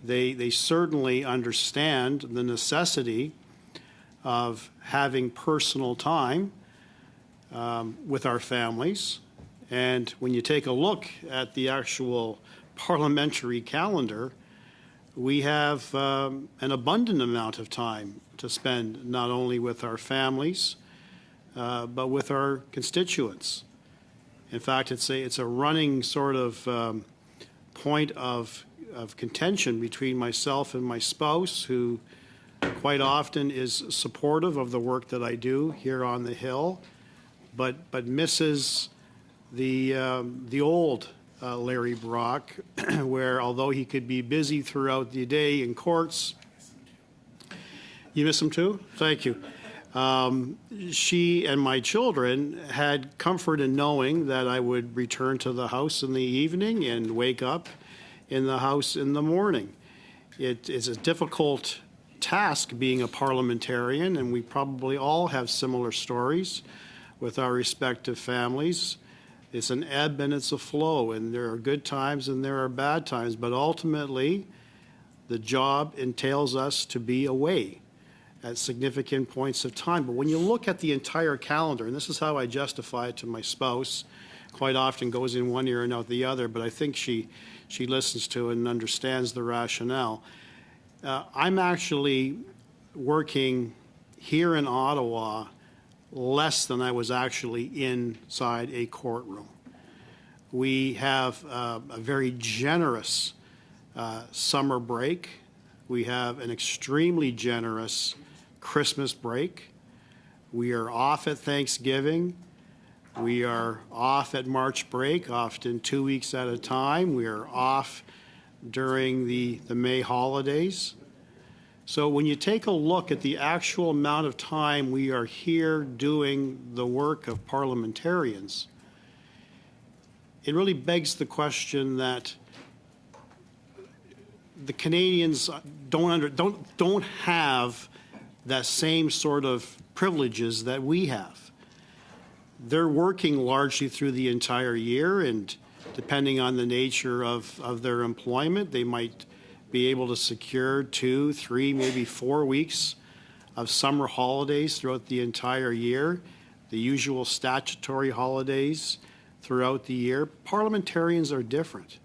They certainly understand the necessity of having personal time with our families. And when you take a look at the actual parliamentary calendar, we have an abundant amount of time to spend not only with our families, but with our constituents. In fact, it's a running sort of point of contention between myself and my spouse, who quite often is supportive of the work that I do here on the Hill, but misses the old Larry Brock, where although he could be busy throughout the day in courts, you miss him too? Thank you. She and my children had comfort in knowing that I would return to the house in the evening and wake up in the house in the morning. It is a difficult task being a parliamentarian, and we probably all have similar stories with our respective families. It's an ebb and it's a flow, and there are good times and there are bad times, but ultimately the job entails us to be away at significant points of time. But when you look at the entire calendar, and this is how I justify it to my spouse, quite often goes in one ear and out the other, but I think she listens to it and understands the rationale. I'm actually working here in Ottawa less than I was actually inside a courtroom. We have a very generous summer break. We have an extremely generous Christmas break. We are off at Thanksgiving. We are off at March break, often 2 weeks at a time. We are off during the May holidays. So when you take a look at the actual amount of time we are here doing the work of parliamentarians, it really begs the question that the Canadians don't have that same sort of privileges that we have. They're working largely through the entire year, and depending on the nature of their employment, they might be able to secure 2, 3, maybe 4 weeks of summer holidays throughout the entire year, the usual statutory holidays throughout the year. Parliamentarians are different.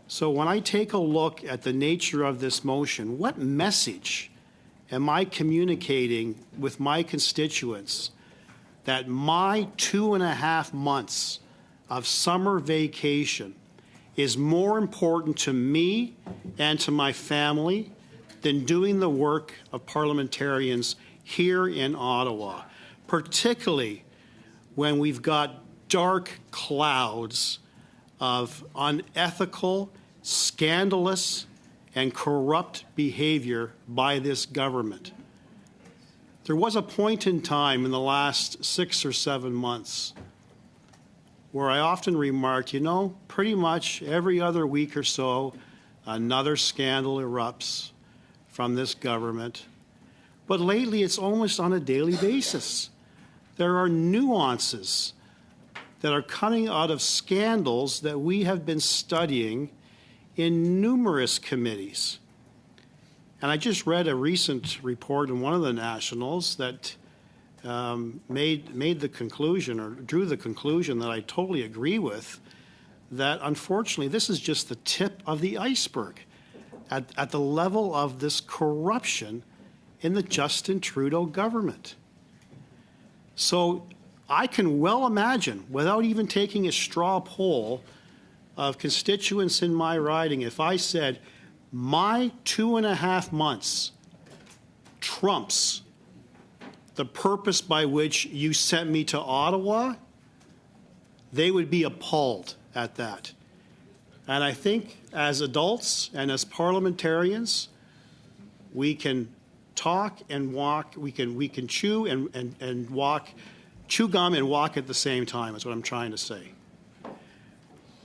So when I take a look at the nature of this motion, what message am I communicating with my constituents that my 2.5 months of summer vacation is more important to me and to my family than doing the work of parliamentarians here in Ottawa, particularly when we've got dark clouds of unethical, scandalous, and corrupt behavior by this government. There was a point in time in the last 6 or 7 months where I often remarked, pretty much every other week or so, another scandal erupts from this government. But lately, it's almost on a daily basis. There are nuances that are coming out of scandals that we have been studying in numerous committees. And I just read a recent report in one of the nationals that made the conclusion, or drew the conclusion that I totally agree with, that unfortunately this is just the tip of the iceberg at the level of this corruption in the Justin Trudeau government. So I can well imagine, without even taking a straw poll of constituents in my riding, if I said my 2.5 months trumps the purpose by which you sent me to Ottawa, they would be appalled at that. And I think as adults and as parliamentarians, we can talk and walk, we can chew and walk, chew gum and walk at the same time, is what I'm trying to say.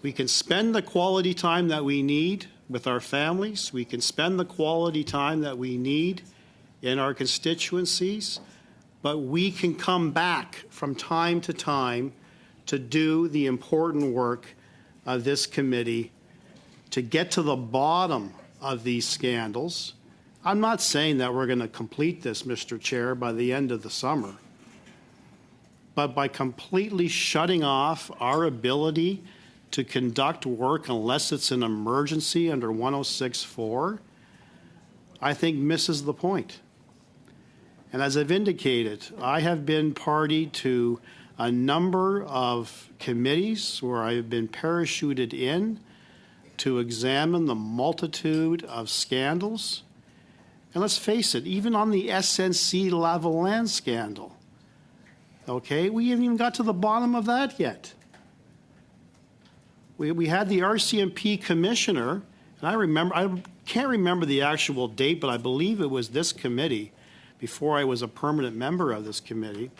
We can spend the quality time that we need with our families. We can spend the quality time that we need in our constituencies, but we can come back from time to time to do the important work of this committee to get to the bottom of these scandals. I'm not saying that we're going to complete this, Mr. Chair, by the end of the summer, but by completely shutting off our ability to conduct work unless it's an emergency under 106.4, I think misses the point. And as I've indicated, I have been party to a number of committees where I have been parachuted in to examine the multitude of scandals. And let's face it, even on the SNC Lavalin scandal, okay, we haven't even got to the bottom of that yet. We had the RCMP commissioner, and I can't remember the actual date, but I believe it was this committee, before I was a permanent member of this committee.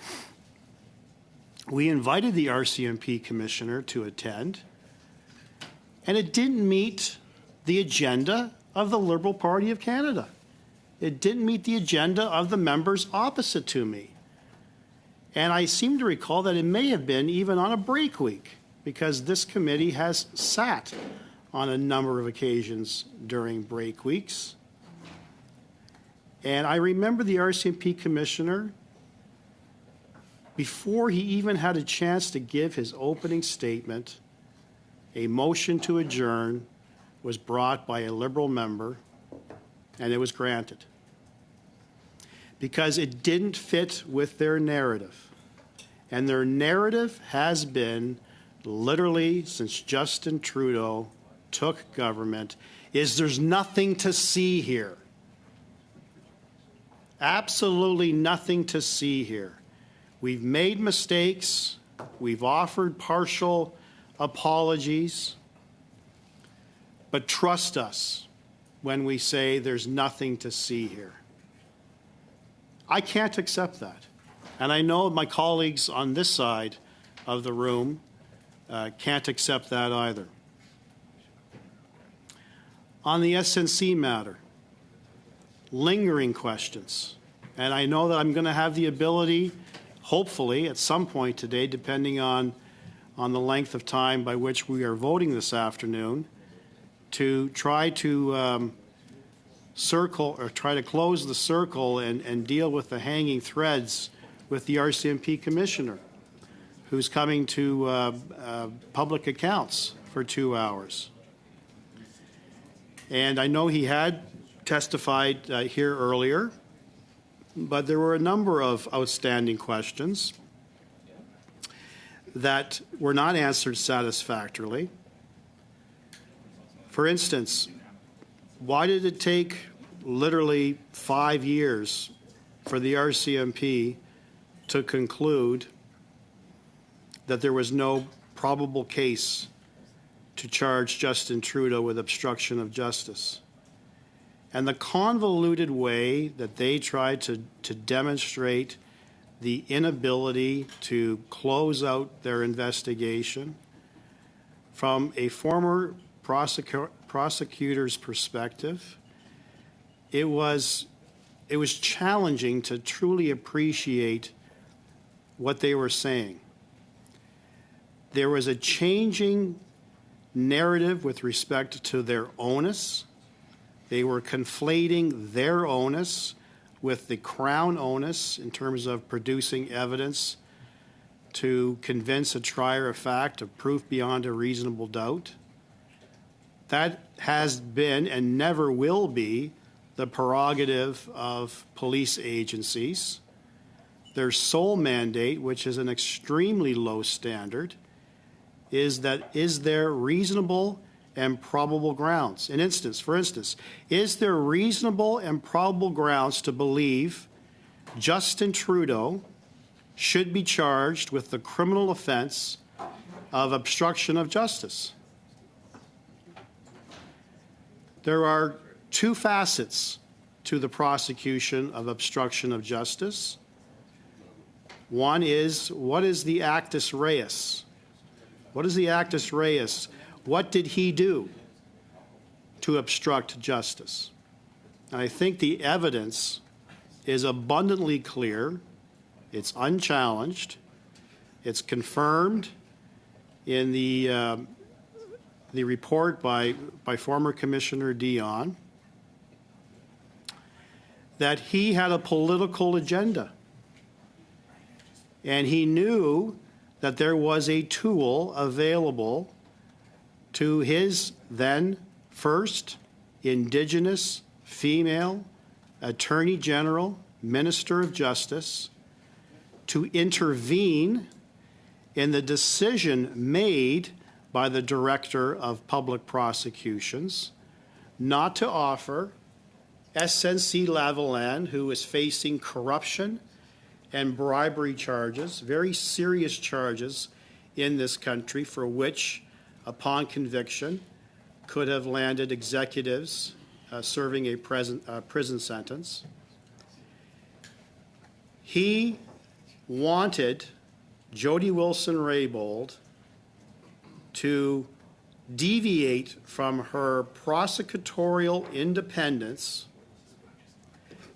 We invited the RCMP commissioner to attend, and it didn't meet the agenda of the Liberal Party of Canada. It didn't meet the agenda of the members opposite to me. And I seem to recall that it may have been even on a break week, because this committee has sat on a number of occasions during break weeks. And I remember the RCMP commissioner, before he even had a chance to give his opening statement, a motion to adjourn was brought by a Liberal member, and it was granted, because it didn't fit with their narrative. And their narrative has been, literally since Justin Trudeau took government, is there's nothing to see here. Absolutely nothing to see here. We've made mistakes. We've offered partial apologies. But trust us when we say there's nothing to see here. I can't accept that. And I know my colleagues on this side of the room can't accept that either. On the SNC matter, lingering questions. And I know that I'm going to have the ability, hopefully, at some point today, depending on the length of time by which we are voting this afternoon, to try to try to close the circle and deal with the hanging threads with the RCMP commissioner, who's coming to public accounts for 2 hours. And I know he had testified here earlier, but there were a number of outstanding questions that were not answered satisfactorily. For instance, why did it take literally 5 years for the RCMP to conclude that there was no probable case to charge Justin Trudeau with obstruction of justice? And the convoluted way that they tried to demonstrate the inability to close out their investigation from a former prosecutor's perspective, it was challenging to truly appreciate what they were saying. There was a changing narrative with respect to their onus. They were conflating their onus with the Crown onus in terms of producing evidence to convince a trier of fact of proof beyond a reasonable doubt. That has been and never will be the prerogative of police agencies. Their sole mandate, which is an extremely low standard, is there reasonable and probable grounds? For instance, is there reasonable and probable grounds to believe Justin Trudeau should be charged with the criminal offense of obstruction of justice? There are two facets to the prosecution of obstruction of justice. One is, what is the actus reus? What is the actus reus? What did he do to obstruct justice? And I think the evidence is abundantly clear. It's unchallenged. It's confirmed in the report by former Commissioner Dion that he had a political agenda. And he knew that there was a tool available to his then first Indigenous female Attorney General, Minister of Justice, to intervene in the decision made by the Director of Public Prosecutions not to offer SNC-Lavalin, who is facing corruption and bribery charges, very serious charges in this country for which, upon conviction, could have landed executives serving a prison sentence. He wanted Jody Wilson-Raybould to deviate from her prosecutorial independence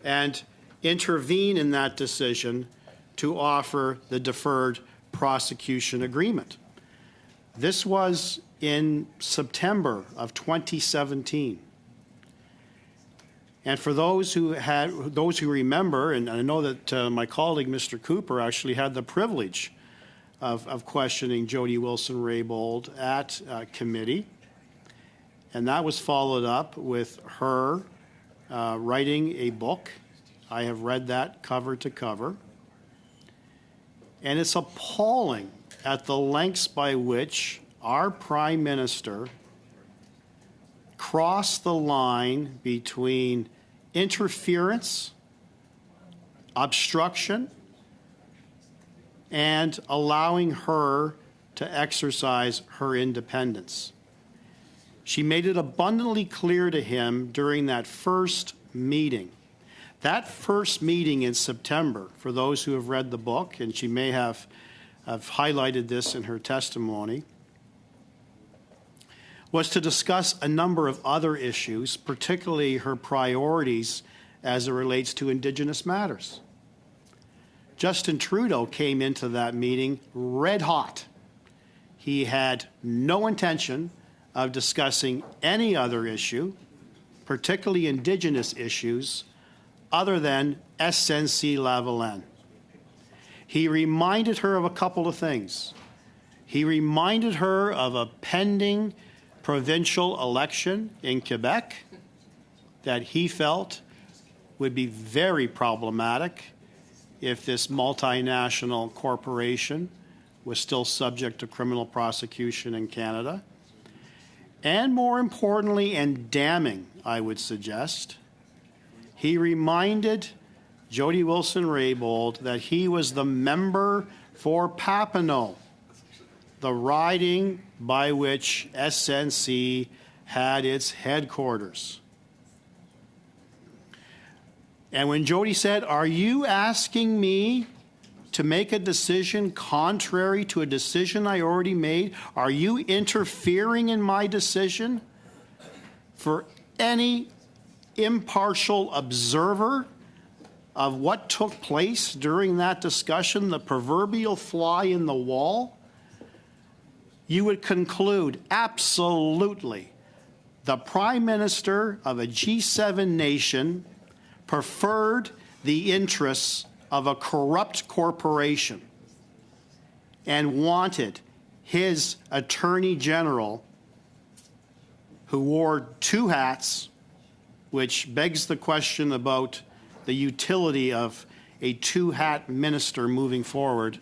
and intervene in that decision to offer the deferred prosecution agreement. This was in September of 2017. And for those who remember, and I know that my colleague, Mr. Cooper, actually had the privilege of questioning Jody Wilson-Raybould at committee, and that was followed up with her writing a book. I have read that cover to cover. And it's appalling at the lengths by which our Prime Minister crossed the line between interference, obstruction, and allowing her to exercise her independence. She made it abundantly clear to him during that first meeting. That first meeting in September, for those who have read the book, and she may have highlighted this in her testimony, was to discuss a number of other issues, particularly her priorities as it relates to Indigenous matters. Justin Trudeau came into that meeting red hot. He had no intention of discussing any other issue, particularly Indigenous issues, other than SNC-Lavalin. He reminded her of a couple of things. He reminded her of a pending provincial election in Quebec that he felt would be very problematic if this multinational corporation was still subject to criminal prosecution in Canada. And more importantly, and damning, I would suggest, he reminded Jody Wilson-Raybould that he was the member for Papineau, the riding by which SNC had its headquarters. And when Jody said, "Are you asking me to make a decision contrary to a decision I already made? Are you interfering in my decision?" For any impartial observer of what took place during that discussion, the proverbial fly in the wall, you would conclude absolutely the Prime Minister of a G7 nation preferred the interests of a corrupt corporation and wanted his Attorney General, who wore two hats, which begs the question about the utility of a two-hat minister moving forward.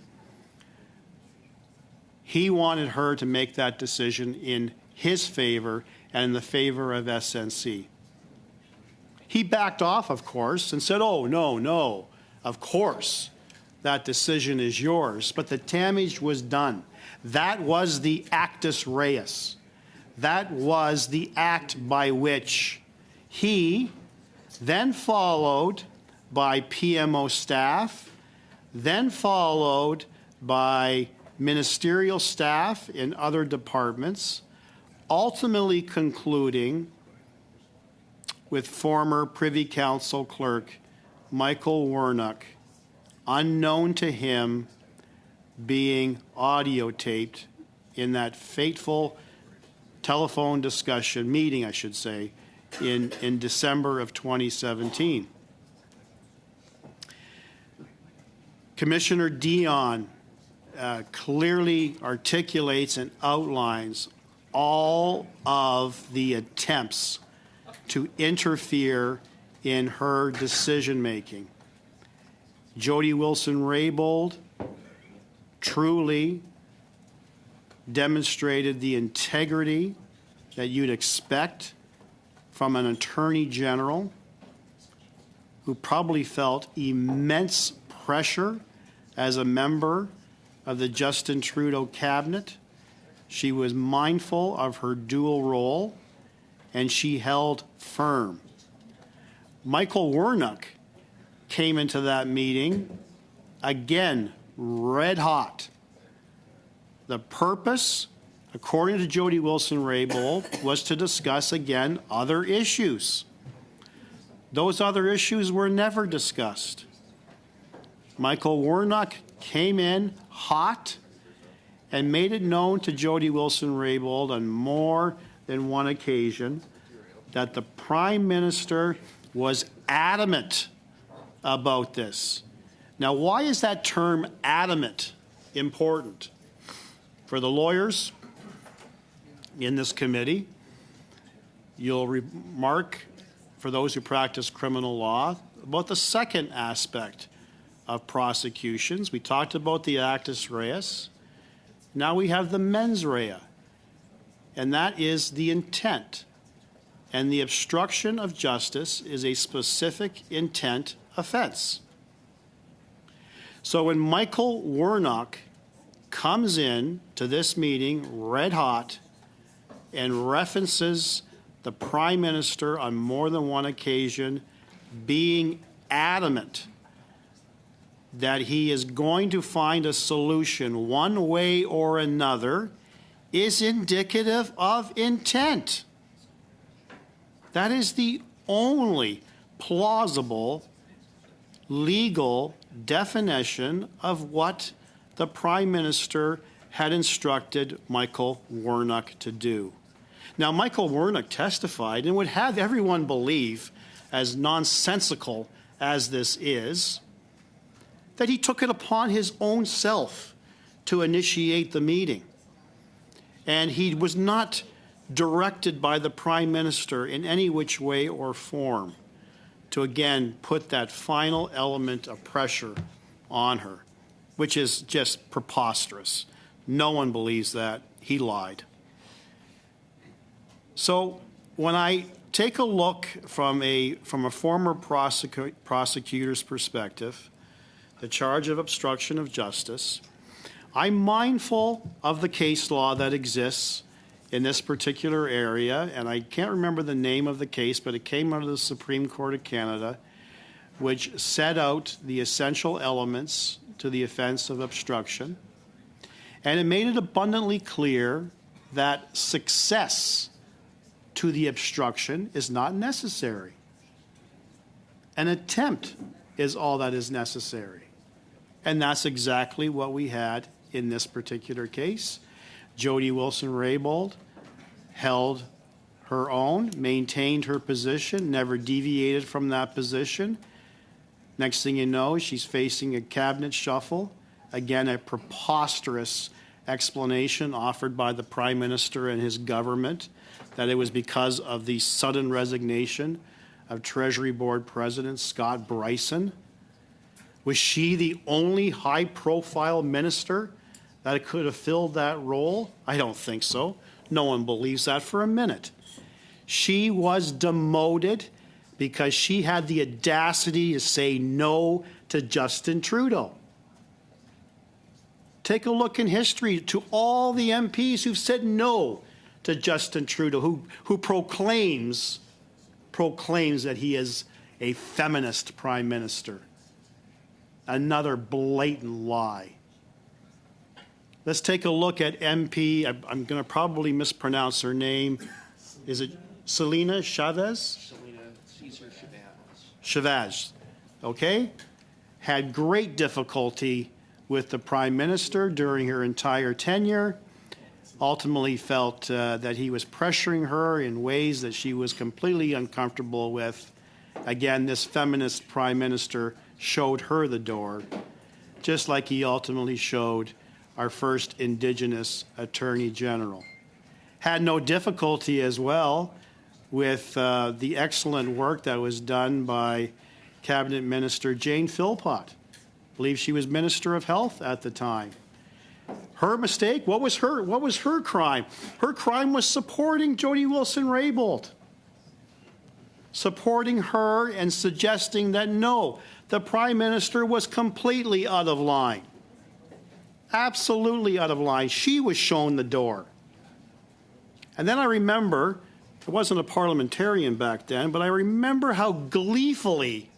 He wanted her to make that decision in his favor and in the favor of SNC. He backed off, of course, and said, oh, no, of course, that decision is yours. But the damage was done. That was the actus reus. That was the act by which he, then followed by PMO staff, then followed by ministerial staff in other departments, ultimately concluding with former Privy Council clerk Michael Warnock, unknown to him, being audio taped in that fateful telephone meeting, I should say, in December of 2017. Commissioner Dion clearly articulates and outlines all of the attempts to interfere in her decision-making. Jody Wilson-Raybould truly demonstrated the integrity that you'd expect from an attorney general who probably felt immense pressure as a member of the Justin Trudeau cabinet. She was mindful of her dual role, and she held firm. Michael Warnock came into that meeting, again, red hot. The purpose, according to Jody Wilson-Raybould, was to discuss, again, other issues. Those other issues were never discussed. Michael Warnock came in hot and made it known to Jody Wilson-Raybould on more than one occasion that the Prime Minister was adamant about this. Now, why is that term adamant important? For the lawyers in this committee, you'll remark, for those who practice criminal law, about the second aspect of prosecutions. We talked about the actus reus. Now we have the mens rea, and that is the intent. And the obstruction of justice is a specific intent offense. So when Michael Warnock comes in to this meeting red hot and references the Prime Minister on more than one occasion being adamant that he is going to find a solution one way or another, is indicative of intent. That is the only plausible legal definition of what the Prime Minister had instructed Michael Warnock to do. Now, Michael Warnock testified and would have everyone believe, as nonsensical as this is, that he took it upon his own self to initiate the meeting. And he was not directed by the Prime Minister in any which way or form to, again, put that final element of pressure on her, which is just preposterous. No one believes that. He lied. So when I take a look from a former prosecutor's perspective, the charge of obstruction of justice, I'm mindful of the case law that exists in this particular area, and I can't remember the name of the case, but it came out of the Supreme Court of Canada, which set out the essential elements to the offense of obstruction, and it made it abundantly clear that success to the obstruction is not necessary. An attempt is all that is necessary. And that's exactly what we had in this particular case. Jody Wilson-Raybould held her own, maintained her position, never deviated from that position. Next thing you know, she's facing a cabinet shuffle. Again, a preposterous explanation offered by the Prime Minister and his government that it was because of the sudden resignation of Treasury Board President Scott Bryson? Was she the only high-profile minister that could have filled that role? I don't think so. No one believes that for a minute. She was demoted because she had the audacity to say no to Justin Trudeau. Take a look in history to all the MPs who've said no to Justin Trudeau, who proclaims that he is a feminist prime minister. Another blatant lie. Let's take a look at MP, I'm going to probably mispronounce her name. Is it Selena Chavez? Selena Cesar Chavez. Okay? Had great difficulty with the Prime Minister during her entire tenure. Ultimately felt that he was pressuring her in ways that she was completely uncomfortable with. Again, this feminist Prime Minister showed her the door, just like he ultimately showed our first Indigenous Attorney General. Had no difficulty as well with the excellent work that was done by Cabinet Minister Jane Philpott. I believe she was Minister of Health at the time. Her mistake, what was her crime? Her crime was supporting Jody Wilson-Raybould. Supporting her and suggesting that no, the Prime Minister was completely out of line. Absolutely out of line. She was shown the door. And then I remember, I wasn't a parliamentarian back then, but I remember how gleefully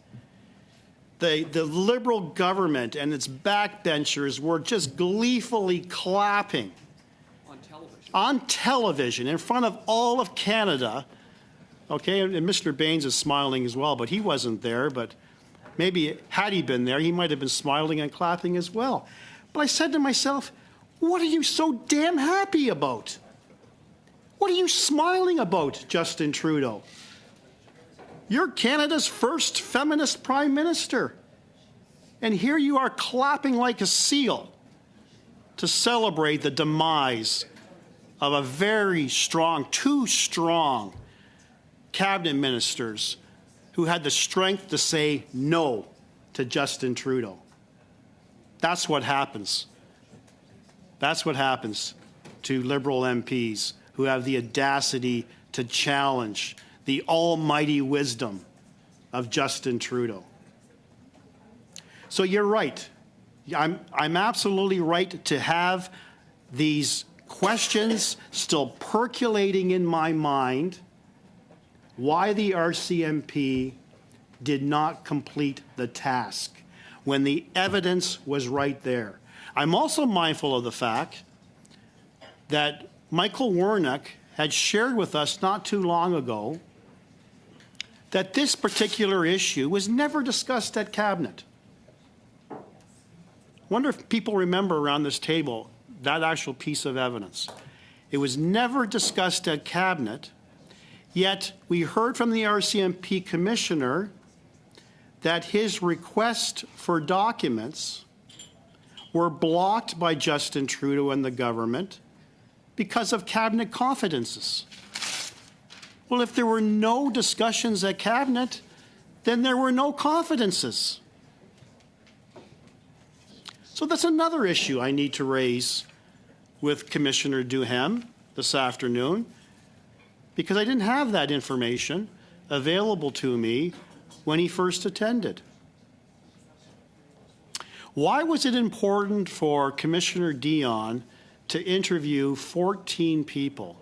the Liberal government and its backbenchers were just gleefully clapping on television in front of all of Canada. Okay, and Mr. Baines is smiling as well, but he wasn't there. But maybe had he been there, he might have been smiling and clapping as well. But I said to myself, what are you so damn happy about? What are you smiling about, Justin Trudeau? You're Canada's first feminist prime minister. And here you are clapping like a seal to celebrate the demise of a very strong, two strong cabinet ministers who had the strength to say no to Justin Trudeau. That's what happens. That's what happens to Liberal MPs who have the audacity to challenge the almighty wisdom of Justin Trudeau. So you're right. I'm absolutely right to have these questions still percolating in my mind why the RCMP did not complete the task when the evidence was right there. I'm also mindful of the fact that Michael Warnock had shared with us not too long ago that this particular issue was never discussed at Cabinet. Wonder if people remember around this table that actual piece of evidence. It was never discussed at Cabinet, yet we heard from the RCMP Commissioner that his request for documents were blocked by Justin Trudeau and the government because of Cabinet confidences. Well, if there were no discussions at Cabinet, then there were no confidences. So that's another issue I need to raise with Commissioner Duhem this afternoon, because I didn't have that information available to me when he first attended. Why was it important for Commissioner Dion to interview 14 people,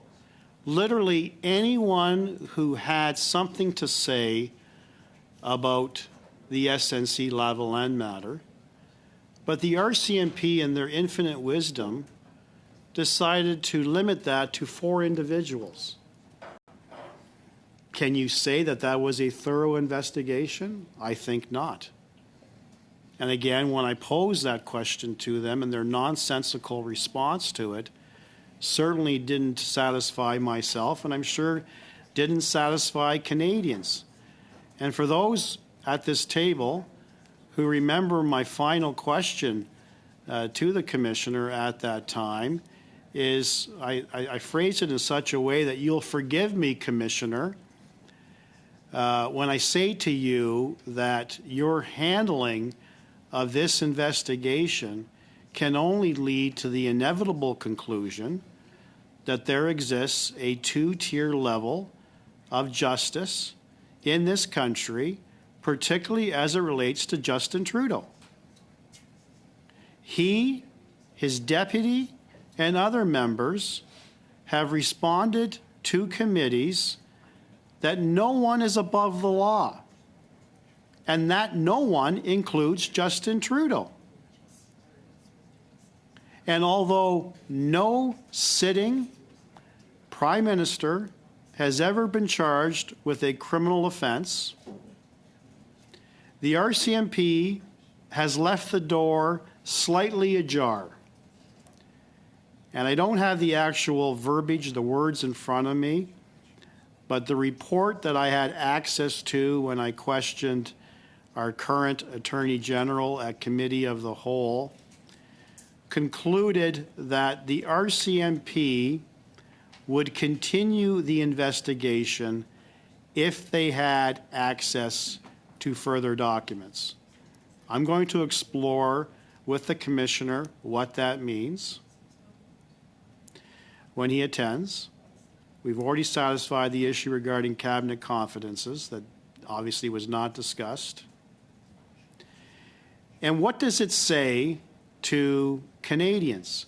literally anyone who had something to say about the SNC-Lavalin matter? But the RCMP, in their infinite wisdom, decided to limit that to 4 individuals. Can you say that that was a thorough investigation? I think not. And again, when I posed that question to them and their nonsensical response to it certainly didn't satisfy myself, and I'm sure didn't satisfy Canadians. And for those at this table who remember my final question to the Commissioner at that time, is I phrased it in such a way that you'll forgive me, Commissioner. when I say to you that your handling of this investigation can only lead to the inevitable conclusion that there exists a two-tier level of justice in this country, particularly as it relates to Justin Trudeau. He, his deputy, and other members have responded to committees that no one is above the law, and that no one includes Justin Trudeau. And although no sitting prime minister has ever been charged with a criminal offense, the RCMP has left the door slightly ajar. And I don't have the actual verbiage, the words in front of me, but the report that I had access to when I questioned our current Attorney General at Committee of the Whole concluded that the RCMP would continue the investigation if they had access to further documents. I'm going to explore with the Commissioner what that means when he attends. We've already satisfied the issue regarding cabinet confidences that obviously was not discussed. And what does it say to Canadians?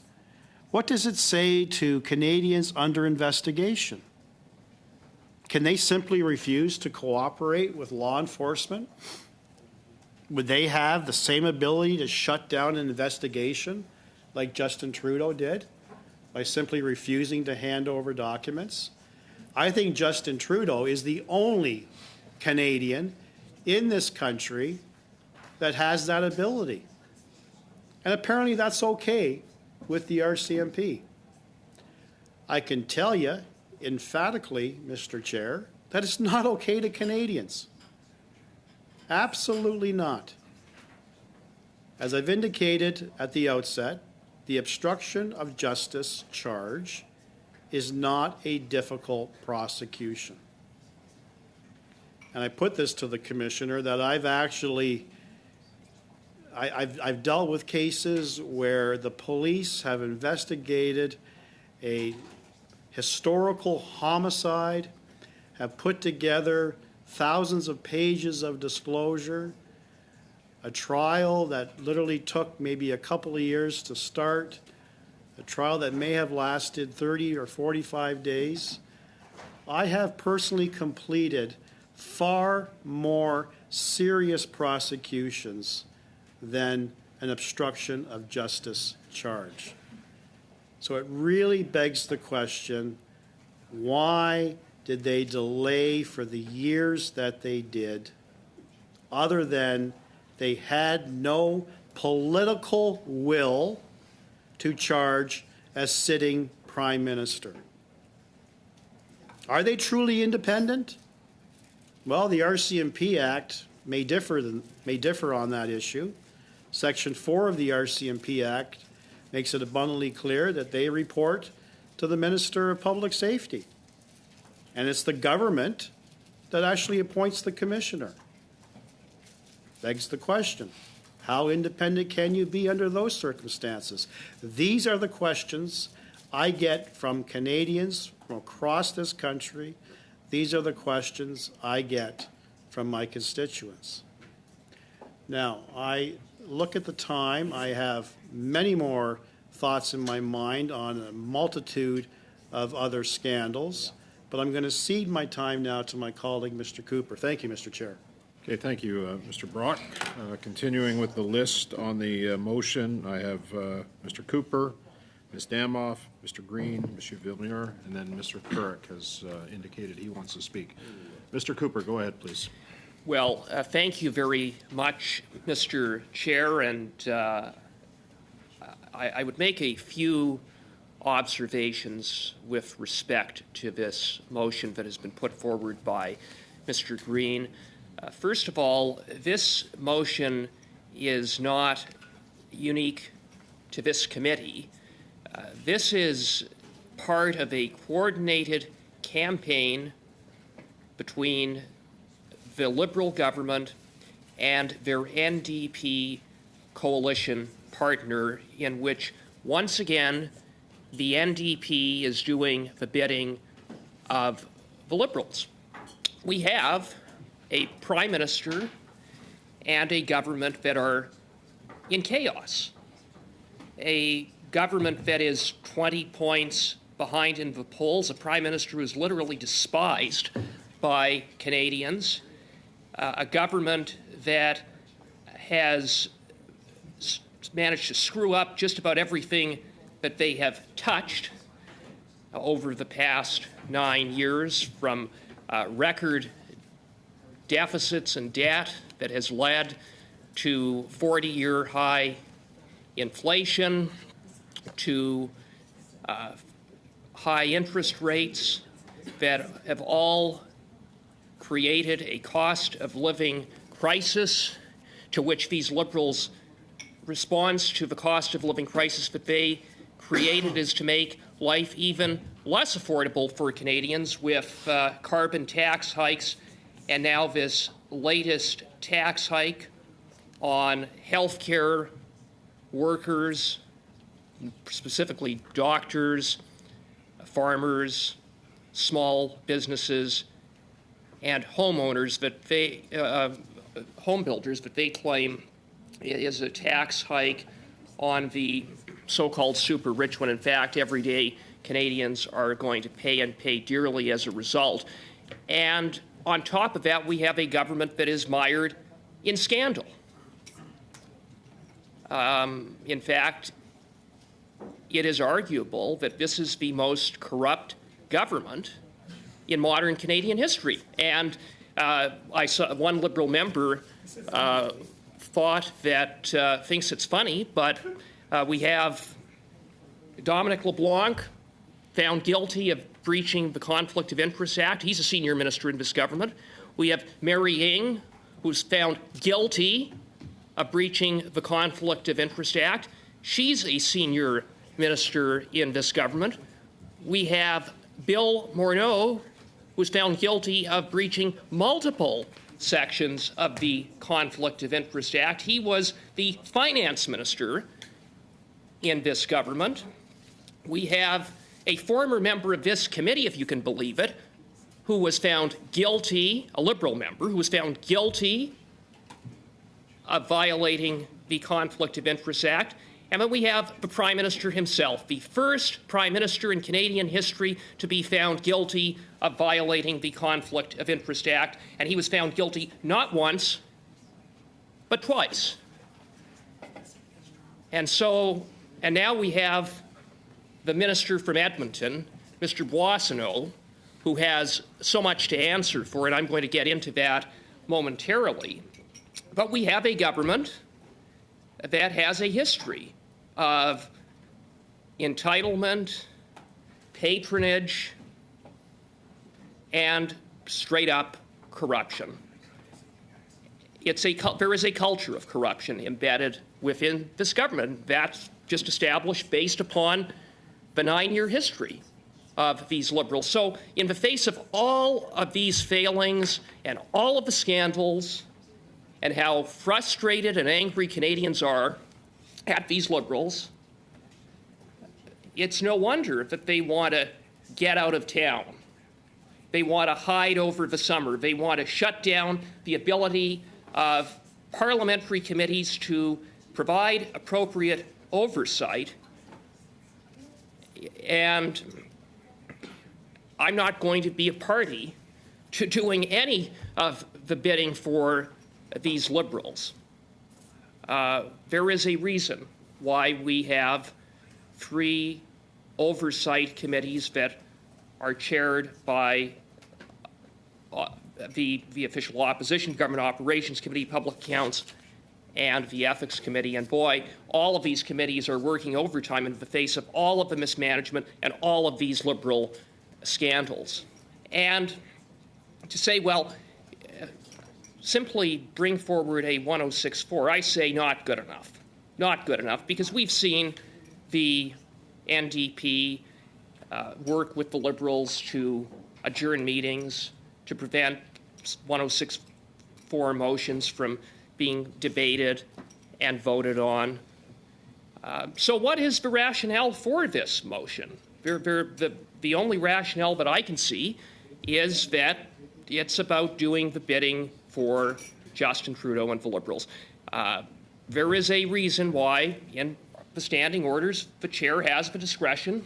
What does it say to Canadians under investigation? Can they simply refuse to cooperate with law enforcement? Would they have the same ability to shut down an investigation like Justin Trudeau did by simply refusing to hand over documents? I think Justin Trudeau is the only Canadian in this country that has that ability. And apparently that's okay with the RCMP. I can tell you emphatically, Mr. Chair, that it's not okay to Canadians. Absolutely not. As I've indicated at the outset, the obstruction of justice charge is not a difficult prosecution. And I put this to the Commissioner that I've actually I've dealt with cases where the police have investigated a historical homicide, have put together thousands of pages of disclosure, a trial that literally took maybe a couple of years to start, a trial that may have lasted 30 or 45 days. I have personally completed far more serious prosecutions than an obstruction of justice charge. So it really begs the question, why did they delay for the years that they did, other than they had no political will to charge as sitting Prime Minister? Are they truly independent? Well, the RCMP Act may differ on that issue. Section 4 of the RCMP Act makes it abundantly clear that they report to the Minister of Public Safety. And it's the government that actually appoints the commissioner. Begs the question, how independent can you be under those circumstances? These are the questions I get from Canadians from across this country. These are the questions I get from my constituents. Now, I look at the time. I have many more thoughts in my mind on a multitude of other scandals, but I'm going to cede my time now to my colleague, Mr. Cooper. Thank you, Mr. Chair. Okay, thank you, Mr. Brock. Continuing with the list on the motion, I have Mr. Cooper, Ms. Damoff, Mr. Green, Mr. Villeneuve, and then Mr. Couric has indicated he wants to speak. Mr. Cooper, go ahead, please. Well, thank you very much, Mr. Chair, and I would make a few observations with respect to this motion that has been put forward by Mr. Green. First of all, this motion is not unique to this committee. This is part of a coordinated campaign between the Liberal government and their NDP coalition partner, in which, once again, the NDP is doing the bidding of the Liberals. We have a Prime Minister and a government that are in chaos. A government that is 20 points behind in the polls, a Prime Minister who is literally despised by Canadians, a government that has managed to screw up just about everything that they have touched over the past 9 years, from record deficits and debt that has led to 40-year high inflation, to high interest rates that have all created a cost of living crisis, to which these Liberals' response to the cost of living crisis that they created is to make life even less affordable for Canadians with carbon tax hikes, and now this latest tax hike on healthcare workers, specifically doctors, farmers, small businesses, and homeowners that they, home builders that they claim is a tax hike on the so-called super rich, when in fact everyday Canadians are going to pay, and pay dearly as a result. And on top of that, we have a government that is mired in scandal. In fact, it is arguable that this is the most corrupt government in modern Canadian history. And I saw one Liberal member thought that, thinks it's funny, but we have Dominic LeBlanc found guilty of breaching the Conflict of Interest Act. He's a senior minister in this government. We have Mary Ng, who's found guilty of breaching the Conflict of Interest Act. She's a senior minister in this government. We have Bill Morneau, who's found guilty of breaching multiple sections of the Conflict of Interest Act. He was the finance minister in this government. We have a former member of this committee, if you can believe it, who was found guilty, a Liberal member, who was found guilty of violating the Conflict of Interest Act. And then we have the Prime Minister himself, the first Prime Minister in Canadian history to be found guilty of violating the Conflict of Interest Act. And he was found guilty not once, but twice. And now we have the Minister from Edmonton, Mr. Boissonnault, who has so much to answer for, and I'm going to get into that momentarily. But we have a government that has a history of entitlement, patronage, and straight-up corruption. There is a culture of corruption embedded within this government. That's just established based upon the 9-year history of these Liberals. So in the face of all of these failings and all of the scandals, and how frustrated and angry Canadians are at these Liberals, it's no wonder that they want to get out of town. They want to hide over the summer. They want to shut down the ability of parliamentary committees to provide appropriate oversight. And I'm not going to be a party to doing any of the bidding for these Liberals. There is a reason why we have 3 oversight committees that are chaired by the official opposition, Government Operations Committee, Public Accounts, and the Ethics Committee. And boy, all of these committees are working overtime in the face of all of the mismanagement and all of these Liberal scandals. And to say, well, simply bring forward a 1064, I say not good enough. Not good enough, because we've seen the NDP work with the Liberals to adjourn meetings, to prevent 106 4 motions from being debated and voted on. So what is the rationale for this motion? The only rationale that I can see is that it's about doing the bidding for Justin Trudeau and the Liberals. There is a reason why, in the standing orders, the chair has the discretion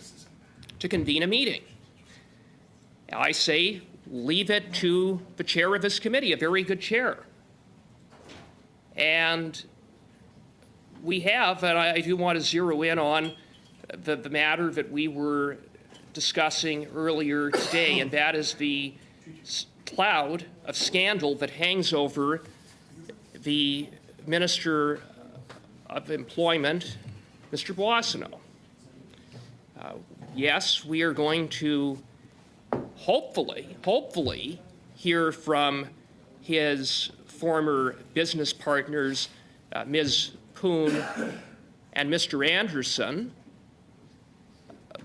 to convene a meeting. I say leave it to the chair of this committee, a very good chair. And we have, and I do want to zero in on the matter that we were discussing earlier today, and that is the cloud of scandal that hangs over the Minister of Employment, Mr. Boissonnault. Yes, we are going to hopefully hear from his former business partners, Ms. Poon and Mr. Anderson,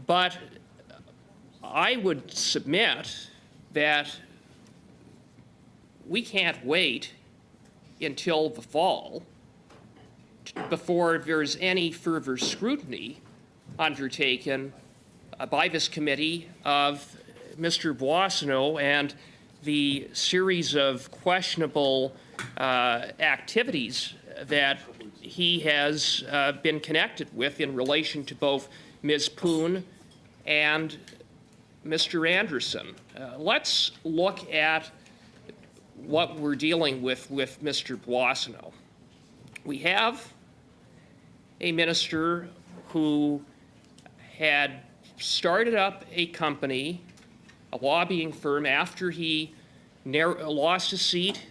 but I would submit that we can't wait until the fall before there's any further scrutiny undertaken by this committee of Mr. Boissonnault and the series of questionable activities that he has been connected with in relation to both Ms. Poon and Mr. Anderson. Let's look at what we're dealing with Mr. Boissonnault. We have a minister who had started up a company, a lobbying firm, after he lost his seat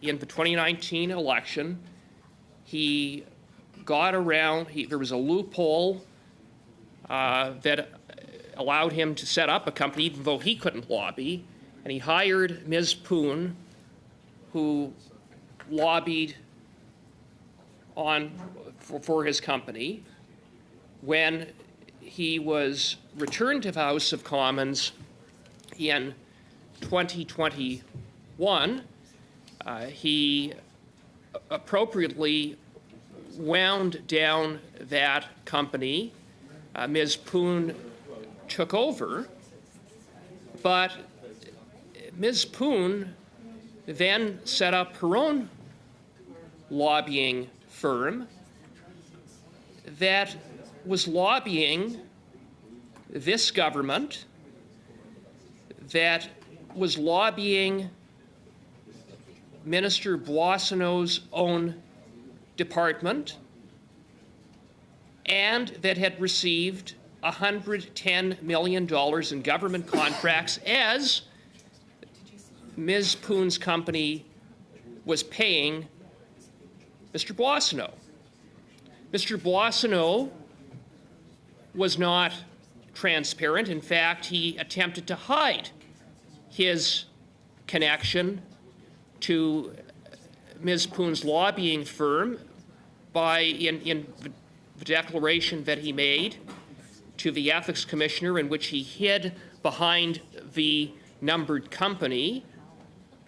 in the 2019 election. He got around, there was a loophole that allowed him to set up a company even though he couldn't lobby, and he hired Ms. Poon, who lobbied for his company. When he was returned to the House of Commons in 2021, he appropriately wound down that company. Ms. Poon took over, but Ms. Poon then set up her own lobbying firm that was lobbying this government, that was lobbying Minister Boissonnault's own department, and that had received $110 million in government contracts as Ms. Poon's company was paying Mr. Boissonnault. Mr. Boissonnault was not transparent. In fact, he attempted to hide his connection to Ms. Poon's lobbying firm by, in the declaration that he made to the Ethics Commissioner, in which he hid behind the numbered company,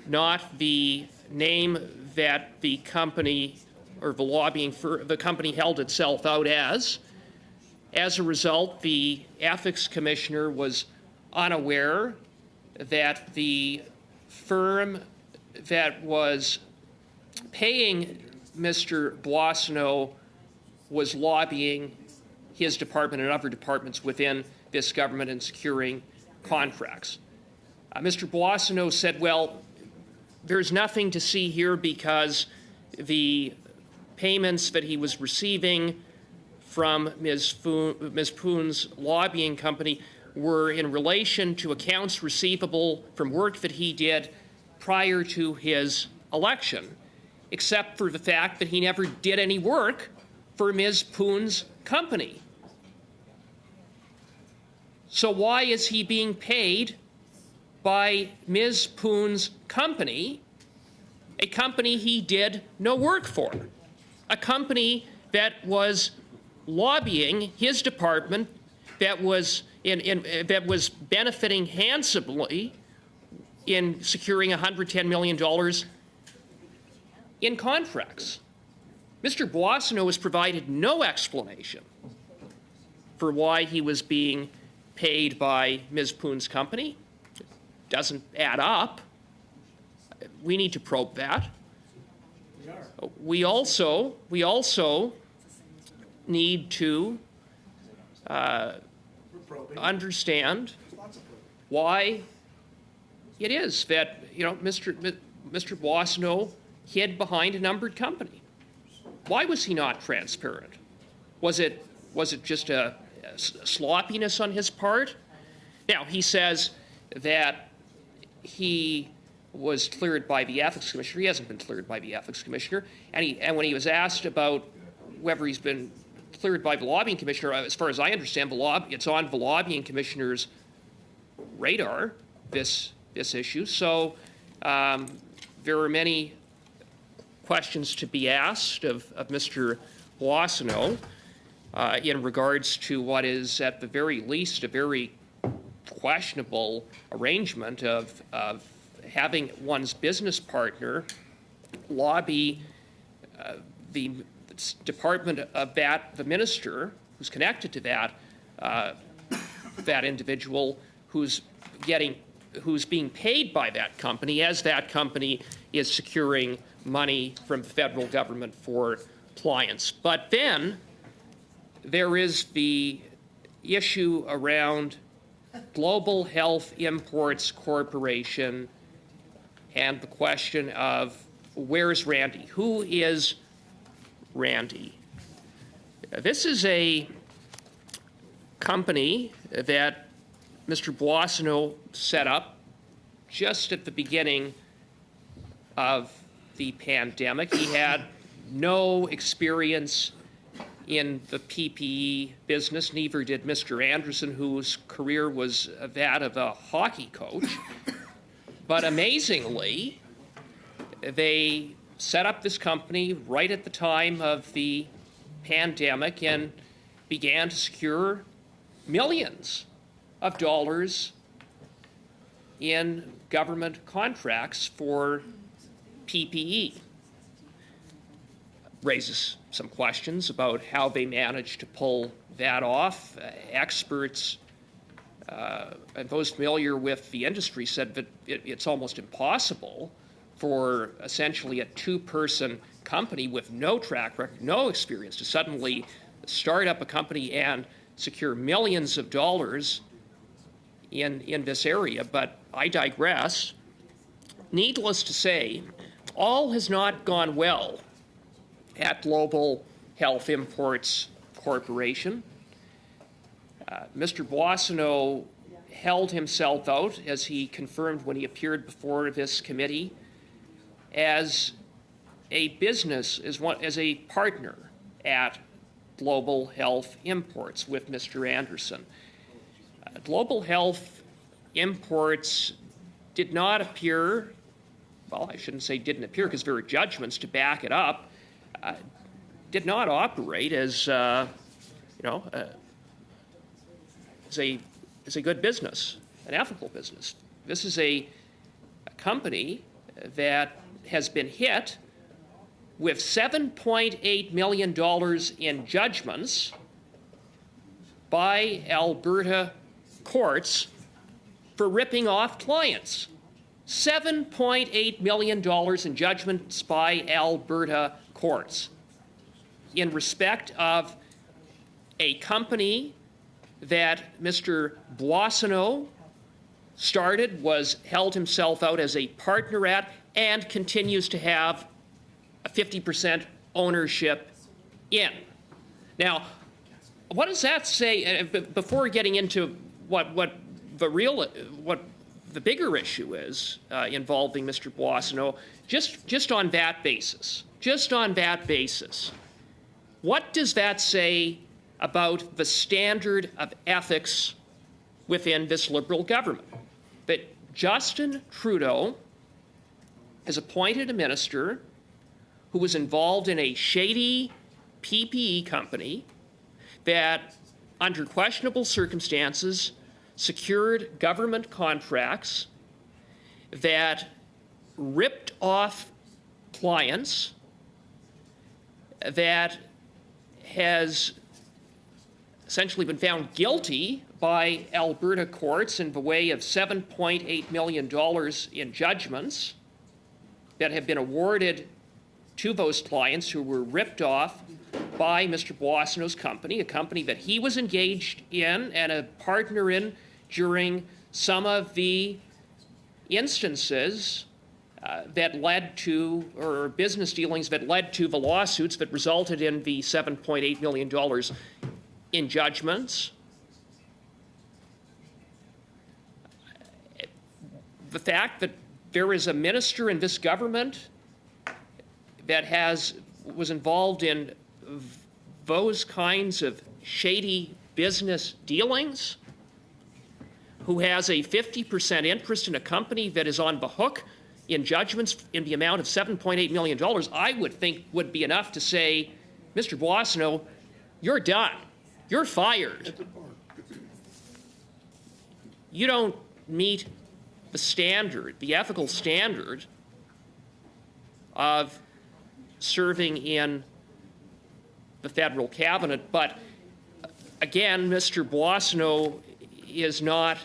not the name that the company or the lobbying firm, the company held itself out as. As a result, the Ethics Commissioner was unaware that the firm that was paying Mr. Boissonnault was lobbying his department and other departments within this government in securing contracts. Mr. Boissonnault said, well, there's nothing to see here because the payments that he was receiving from Ms. Poon's lobbying company were in relation to accounts receivable from work that he did prior to his election, except for the fact that he never did any work for Ms. Poon's company. So why is he being paid by Ms. Poon's company, a company he did no work for, a company that was lobbying his department, that was benefiting handsomely in securing $110 million in contracts. Mr. Boissonnault has provided no explanation for why he was being paid by Ms. Poon's company. It doesn't add up. We need to probe that. We also need to understand why it is that, you know, Mr. Boissonnault hid behind a numbered company. Why was he not transparent? Was it just a sloppiness on his part? Now, he says that he was cleared by the ethics commissioner. He hasn't been cleared by the ethics commissioner. And when he was asked about whether he's been cleared by the lobbying commissioner, as far as I understand, it's on the lobbying commissioner's radar, this issue. So there are many questions to be asked of Mr. Boissonnault in regards to what is, at the very least, a very questionable arrangement of having one's business partner lobby the department of the minister who's connected to that individual who's being paid by that company as that company is securing money from the federal government for clients. But then there is the issue around Global Health Imports Corporation and the question of where's Randy? Who is Randy? This is a company that Mr. Boissonnault set up just at the beginning of the pandemic. He had no experience in the PPE business, neither did Mr. Anderson, whose career was that of a hockey coach. But amazingly, they set up this company right at the time of the pandemic and began to secure millions of dollars in government contracts for PPE. Raises some questions about how they managed to pull that off. Experts and those familiar with the industry said that it's almost impossible for essentially a two-person company with no track record, no experience, to suddenly start up a company and secure millions of dollars in this area. But I digress. Needless to say, all has not gone well at Global Health Imports Corporation. Mr. Boissonnault held himself out, as he confirmed when he appeared before this committee, as a business, as a partner at Global Health Imports with Mr. Anderson. Global Health Imports did not appear, well, I shouldn't say didn't appear because there are judgments to back it up, did not operate as, as a good business, an ethical business. This is a company that has been hit with $7.8 million in judgments by Alberta courts for ripping off clients. $7.8 million in judgments by Alberta courts in respect of a company that Mr. Boissonnault held himself out as a partner at, and continues to have a 50% ownership in. Now, what does that say? Before getting into what the bigger issue is involving Mr. Boissonnault, just on that basis, what does that say about the standard of ethics within this Liberal government? That Justin Trudeau has appointed a minister who was involved in a shady PPE company that, under questionable circumstances, secured government contracts that ripped off clients that has essentially been found guilty by Alberta courts in the way of $7.8 million in judgments that have been awarded to those clients who were ripped off by Mr. Boissonneau's company, a company that he was engaged in and a partner in during some of the instances that led to, or business dealings that led to the lawsuits that resulted in the $7.8 million in judgments. The fact that there is a minister in this government that was involved in those kinds of shady business dealings, who has a 50% interest in a company that is on the hook in judgments in the amount of $7.8 million, I would think would be enough to say, Mr. Boissonneau, you're done. You're fired. You don't meet the standard, the ethical standard of serving in the federal cabinet. But again, Mr. Boissonneau is not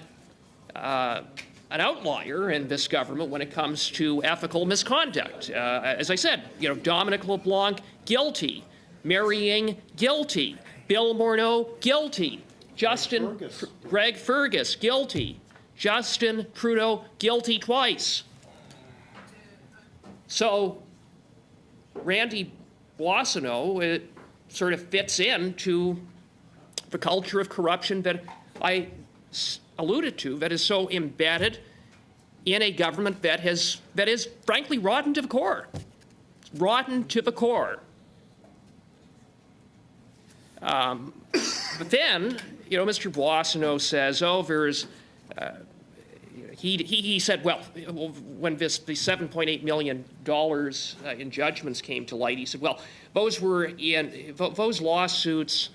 an outlier in this government when it comes to ethical misconduct. As I said, Dominic LeBlanc, guilty. Mary Ng, guilty. Bill Morneau, guilty. Greg Fergus, guilty. Justin Trudeau, guilty twice. So Randy Boissonneau, it sort of fits into the culture of corruption that I alluded to, that is so embedded in a government that is frankly rotten to the core. Rotten to the core. But then, Mr. Boissonneau says, there's, he said, well, when the $7.8 million in judgments came to light, he said, well, those lawsuits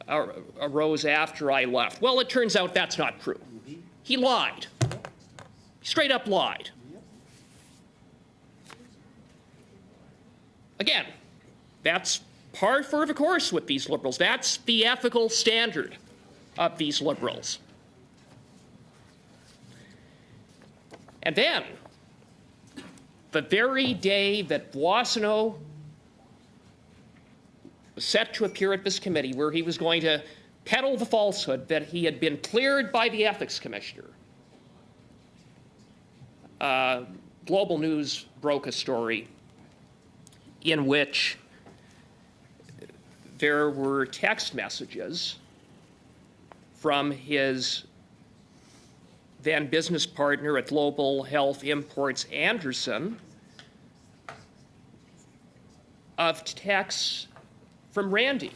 arose after I left. Well, it turns out that's not true. He lied. He straight up lied. Again, that's par for the course with these Liberals. That's the ethical standard of these Liberals. And then, the very day that Boissonneau was set to appear at this committee, where he was going to peddle the falsehood that he had been cleared by the ethics commissioner, Global News broke a story in which there were text messages from his then business partner at Global Health Imports, Anderson, of texts from Randy.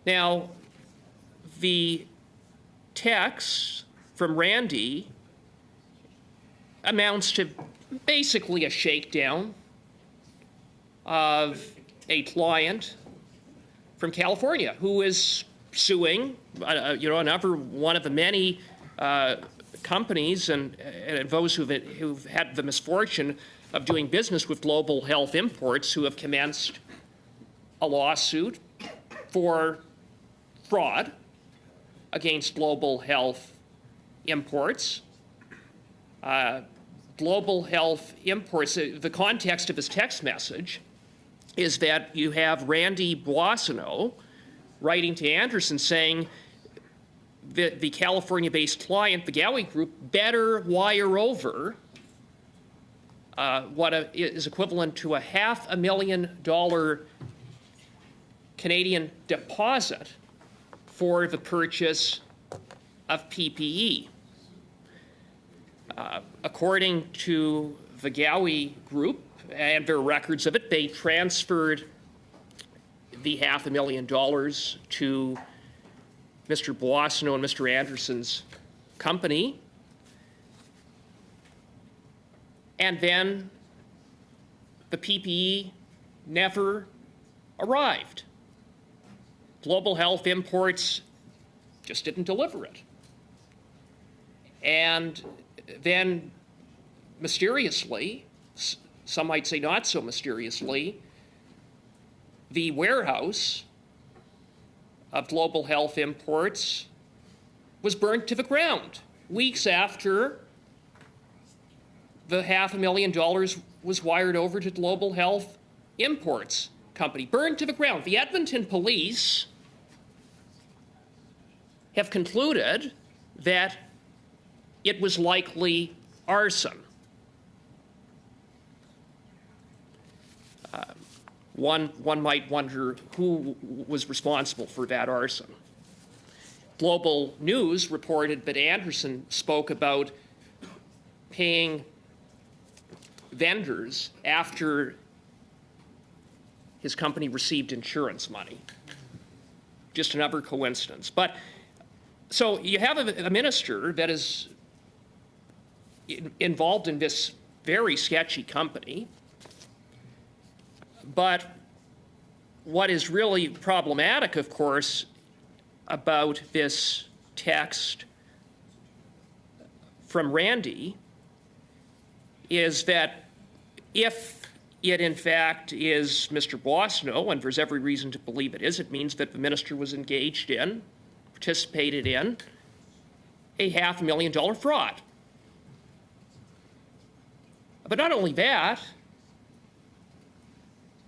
Now, the text from Randy amounts to basically a shakedown of a client from California who is suing, another one of the many companies and those who've had the misfortune of doing business with Global Health Imports, who have commenced a lawsuit for fraud against Global Health Imports. Global Health Imports, the context of his text message is that you have Randy Boissonneau writing to Anderson saying that the California-based client, the Gowie Group, better wire over what is equivalent to a $500,000 Canadian deposit for the purchase of PPE. According to the Gowie Group, and there are records of it, they transferred the $500,000 to Mr. Boissonneau and Mr. Anderson's company. And then the PPE never arrived. Global Health Imports just didn't deliver it. And then, mysteriously, some might say not so mysteriously, the warehouse of Global Health Imports was burnt to the ground weeks after the $500,000 was wired over to Global Health Imports company. Burned to the ground. The Edmonton police have concluded that it was likely arson. One might wonder who was responsible for that arson. Global News reported that Anderson spoke about paying vendors after his company received insurance money. Just another coincidence. But so you have a minister that is involved in this very sketchy company. But what is really problematic, of course, about this text from Randy is that if it in fact is Mr. Boissonnault, and there's every reason to believe it is, it means that the minister was engaged in, participated in, a $500,000 fraud. But not only that,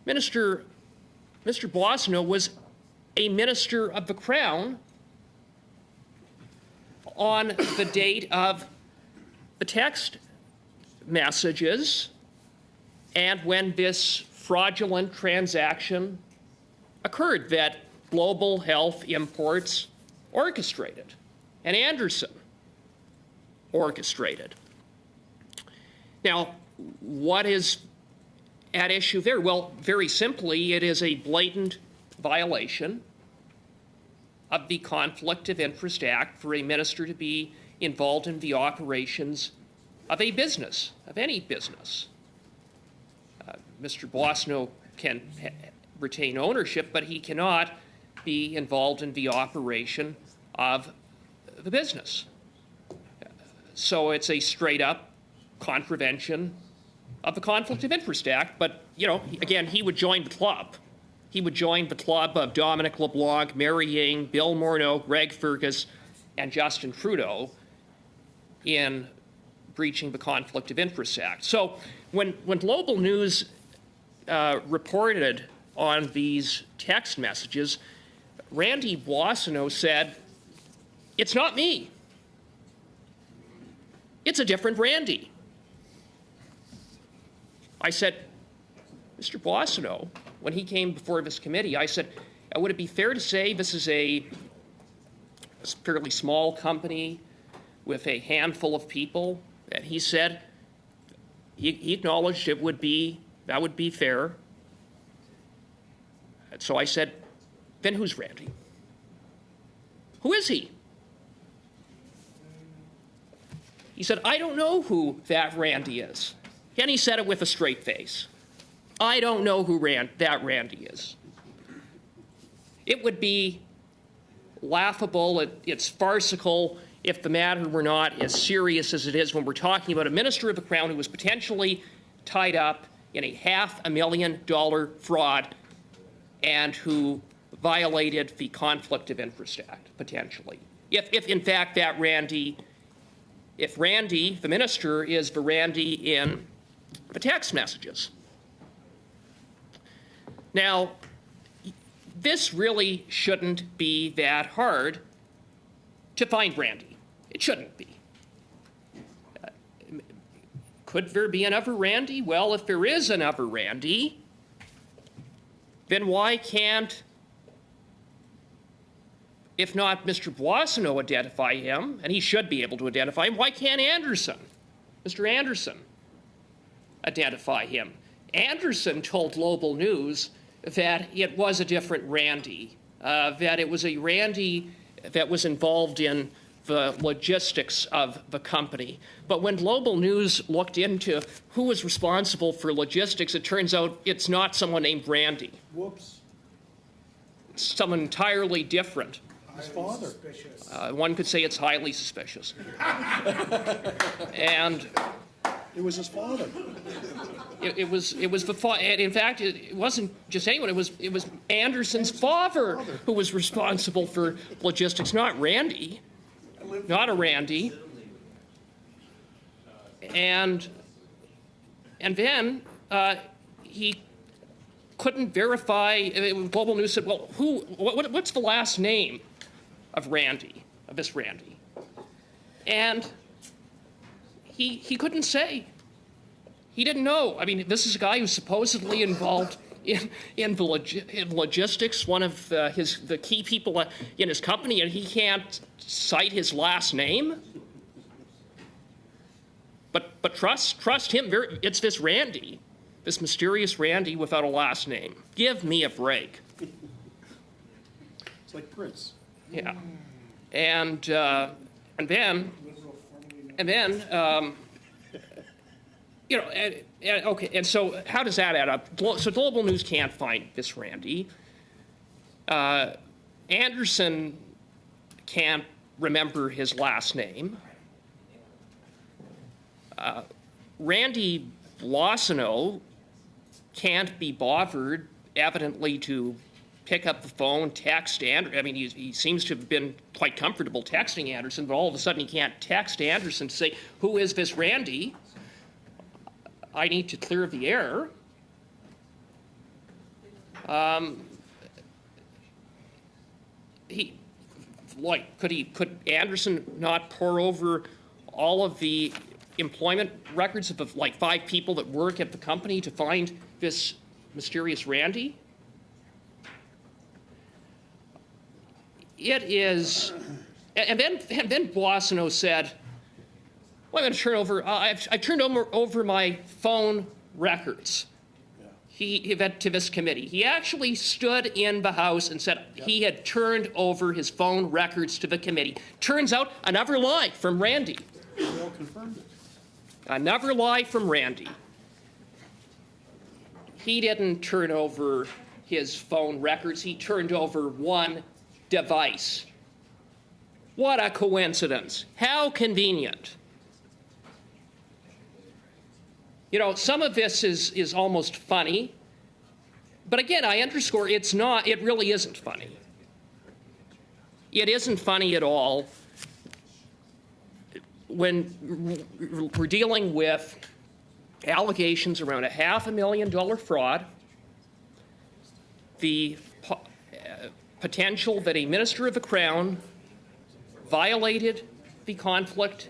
Mr. Boissonnault was a minister of the Crown on the date of the text messages and when this fraudulent transaction occurred that Global Health Imports orchestrated and Anderson orchestrated. Now, what is at issue there? Well, very simply, it is a blatant violation of the Conflict of Interest Act for a minister to be involved in the operations of a business, of any business. Mr. Boissonnault can retain ownership, but he cannot be involved in the operation of the business. So it's a straight-up contravention of the Conflict of Interest Act, but, you know, again, he would join the club. He would join the club of Dominic LeBlanc, Mary Ying, Bill Morneau, Greg Fergus, and Justin Trudeau in breaching the Conflict of Interest Act. So when Global News reported on these text messages, Randy Boissonnault said, "It's not me. It's a different Randy." I said, Mr. Boissonnault, when he came before this committee, I said, would it be fair to say this is a fairly small company with a handful of people? And he said, he acknowledged that would be fair. And so I said, then who's Randy? Who is he? He said, I don't know who that Randy is. And he said it with a straight face. I don't know who that Randy is. It would be laughable, it's farcical if the matter were not as serious as it is when we're talking about a minister of the Crown who was potentially tied up in a $500,000 fraud and who violated the Conflict of Interest Act, potentially. If in fact that Randy, if Randy, the minister, is the Randy in the text messages. Now, this really shouldn't be that hard to find Randy. It shouldn't be. Could there be another Randy? Well, if there is another Randy, then why can't, if not Mr. Boissonnault, identify him, and he should be able to identify him, why can't Anderson, Mr. Anderson, identify him? Anderson told Global News that it was a different Randy, that it was a Randy that was involved in the logistics of the company. But when Global News looked into who was responsible for logistics, it turns out it's not someone named Randy. Whoops. It's someone entirely different. His father. One could say it's highly suspicious. And It was his father. It was the and in fact, it wasn't just anyone. It was Anderson's father who was responsible for logistics, not Randy, not a Randy. And then he couldn't verify. Global News said, "Well, what's the last name of Randy, of this Randy?" And he couldn't say. He didn't know. I mean, this is a guy who's supposedly involved in logistics, one of the key people in his company, and he can't cite his last name. But trust him. It's this Randy, this mysterious Randy without a last name. Give me a break. It's like Prince. Yeah, and then you know, okay. And so how does that add up? So Global News can't find this Randy. Anderson can't remember his last name. Randy Boissonneau can't be bothered, evidently, to pick up the phone, text Anderson. I mean, he seems to have been quite comfortable texting Anderson, but all of a sudden he can't text Anderson to say, "Who is this Randy? I need to clear the air." Could Anderson not pour over all of the employment records of like 5 people that work at the company to find this mysterious Randy? It is, and then Boissonneau said, "Well, I'm going to turn over. I've turned over my phone records." He went to this committee. He actually stood in the House and said he had turned over his phone records to the committee. Turns out, another lie from Randy. They all confirmed it. Another lie from Randy. He didn't turn over his phone records. He turned over one device. What a coincidence. How convenient. You know, some of this is almost funny. But again, I underscore, it really isn't funny. It isn't funny at all when we're dealing with allegations around a $500,000 fraud, the potential that a minister of the Crown violated the Conflict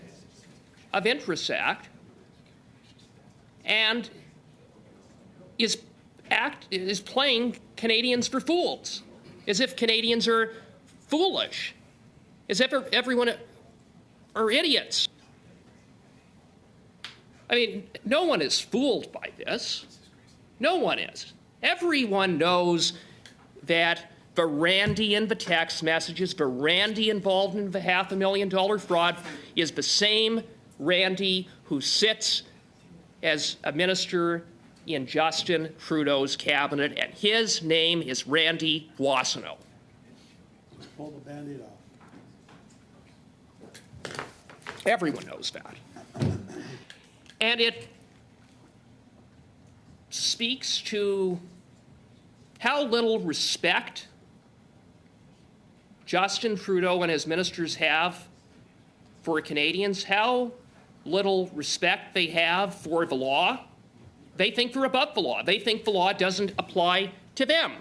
of Interest Act, and is playing Canadians for fools, as if Canadians are foolish, as if everyone are idiots. I mean, no one is fooled by this. No one is. Everyone knows that the Randy in the text messages, the Randy involved in the $500,000 fraud, is the same Randy who sits as a minister in Justin Trudeau's cabinet, and his name is Randy Boissonneau. Pull the Band-Aid off. Everyone knows that. And it speaks to how little respect Justin Trudeau and his ministers have for Canadians, how little respect they have for the law. They think they're above the law. They think the law doesn't apply to them.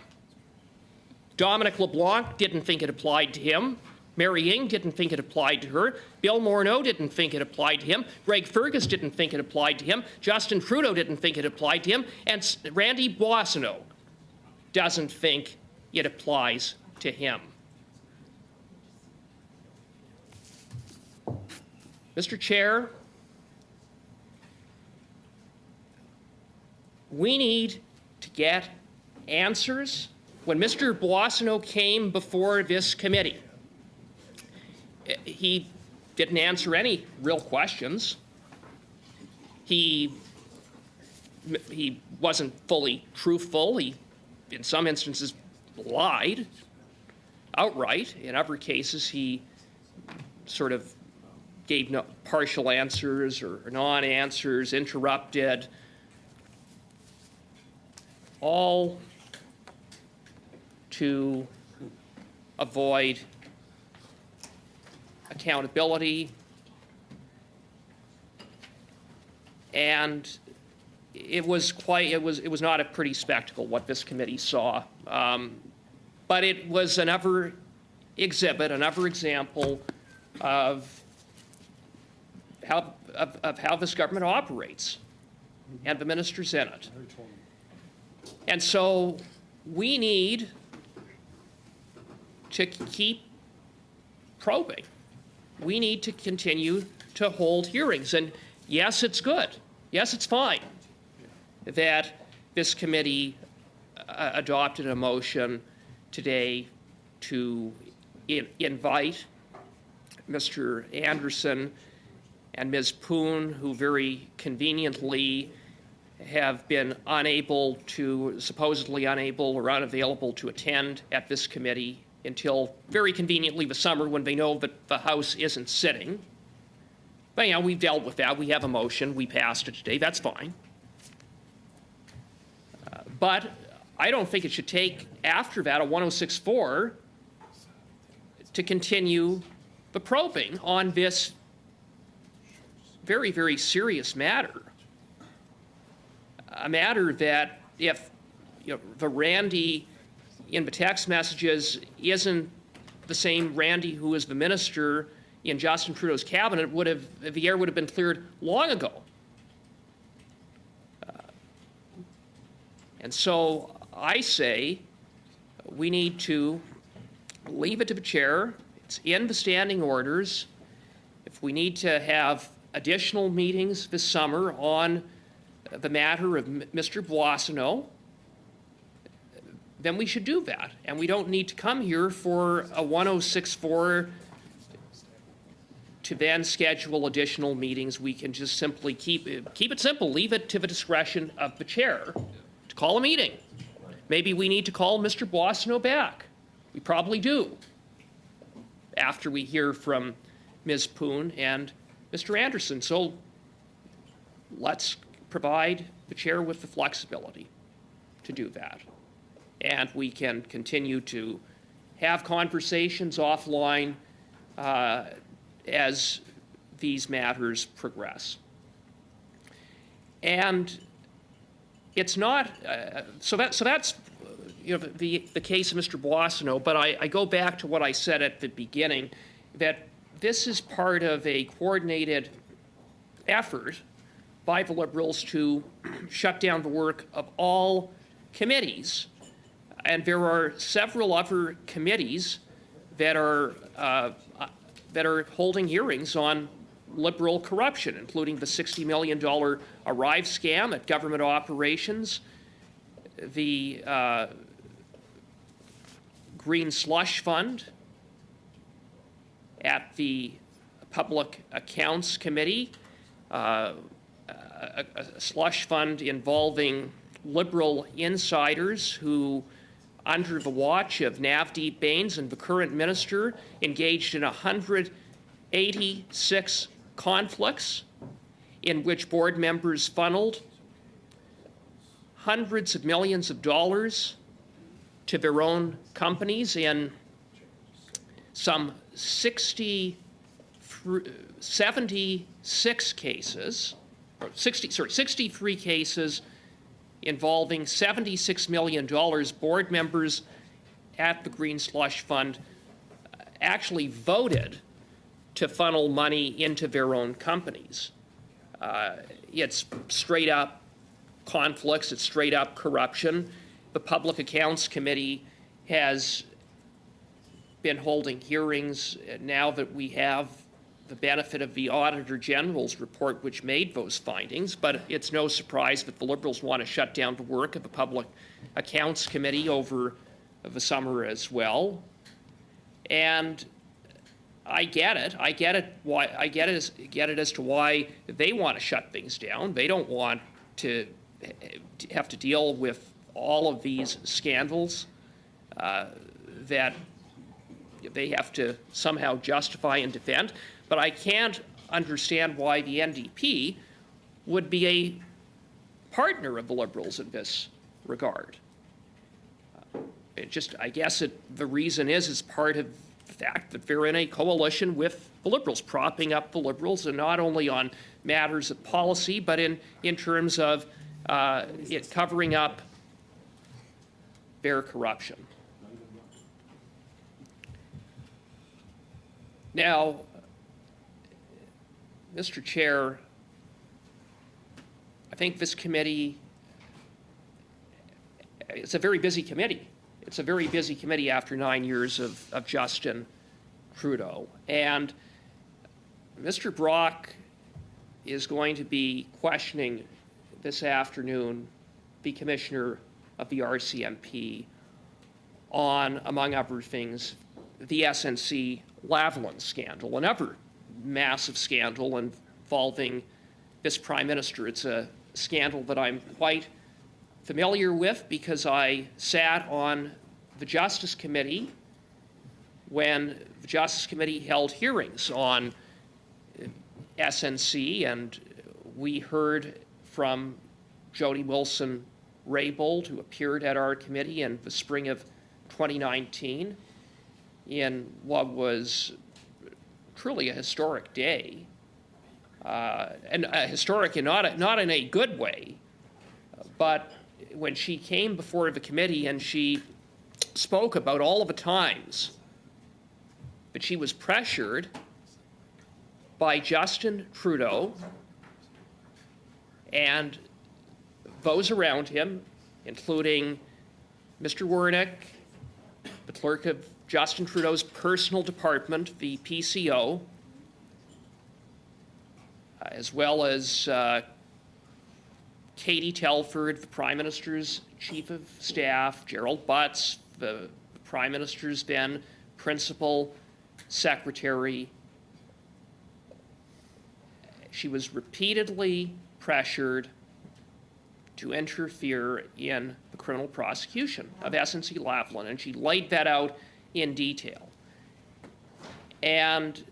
Dominic LeBlanc didn't think it applied to him. Mary Ng didn't think it applied to her. Bill Morneau didn't think it applied to him. Greg Fergus didn't think it applied to him. Justin Trudeau didn't think it applied to him. And Randy Boissonneau doesn't think it applies to him. Mr. Chair, we need to get answers. When Mr. Boissonneau came before this committee, he didn't answer any real questions. He wasn't fully truthful. He, in some instances, lied outright. In other cases, he sort of gave no partial answers or non-answers, interrupted, all to avoid accountability. And it was not a pretty spectacle what this committee saw. But it was another example of how this government operates and the ministers in it. And so we need to keep probing. We need to continue to hold hearings. And yes, it's good. Yes, it's fine that this committee adopted a motion today to invite Mr. Anderson and Ms. Poon, who very conveniently have been supposedly unable or unavailable to attend at this committee until very conveniently the summer when they know that the House isn't sitting. But, we've dealt with that. We have a motion. We passed it today. That's fine. But I don't think it should take, after that, a 106.4 to continue the probing on this very, very serious matter. A matter that if the Randy in the text messages isn't the same Randy who is the minister in Justin Trudeau's cabinet, the air would have been cleared long ago. And so I say we need to leave it to the chair. It's in the standing orders. If we need to have additional meetings this summer on the matter of Mr. Boissonneau, then we should do that. And we don't need to come here for a 106.4 to then schedule additional meetings. We can just simply keep it simple. Leave it to the discretion of the chair to call a meeting. Maybe we need to call Mr. Boissonneau back. We probably do, after we hear from Ms. Poon and Mr. Anderson. So let's provide the chair with the flexibility to do that. And we can continue to have conversations offline as these matters progress. And it's not, so that's the case of Mr. Boissonneau, but I go back to what I said at the beginning, that this is part of a coordinated effort by the Liberals to shut down the work of all committees. And there are several other committees that are holding hearings on Liberal corruption, including the $60 million Arrive scam at government operations, the Green Slush Fund at the Public Accounts Committee, a slush fund involving Liberal insiders who, under the watch of Navdeep Bains and the current minister, engaged in 186 conflicts in which board members funneled hundreds of millions of dollars to their own companies in some 63 cases involving $76 million. Board members at the Green Slush Fund actually voted to funnel money into their own companies. It's straight up conflicts, it's straight up corruption. The Public Accounts Committee has been holding hearings now that we have the benefit of the Auditor General's report, which made those findings, but it's no surprise that the Liberals want to shut down the work of the Public Accounts Committee over the summer as well. And I get it. I get it as to why they want to shut things down. They don't want to have to deal with all of these scandals that they have to somehow justify and defend. But I can't understand why the NDP would be a partner of the Liberals in this regard. I guess the reason is part of the fact that they're in a coalition with the Liberals, propping up the Liberals, and not only on matters of policy, but in terms of it covering up their corruption. Now, Mr. Chair, I think this committee, it's a very busy committee. It's a very busy committee after 9 years of Justin Trudeau. And Mr. Brock is going to be questioning this afternoon the commissioner of the RCMP on, among other things, the SNC Lavalin scandal, another massive scandal involving this prime minister. It's a scandal that I'm quite familiar with because I sat on the Justice Committee when the Justice Committee held hearings on SNC, and we heard from Jody Wilson-Raybould, who appeared at our committee in the spring of 2019 in what was truly a historic day, and historic and not in a good way, but when she came before the committee and she spoke about all of the times that she was pressured by Justin Trudeau and those around him, including Mr. Wernick, the clerk of Justin Trudeau's personal department, the PCO, as well as Katie Telford, the Prime Minister's Chief of Staff, Gerald Butts, the Prime Minister's then Principal Secretary. She was repeatedly pressured to interfere in the criminal prosecution of SNC Lavalin, and she laid that out in detail. And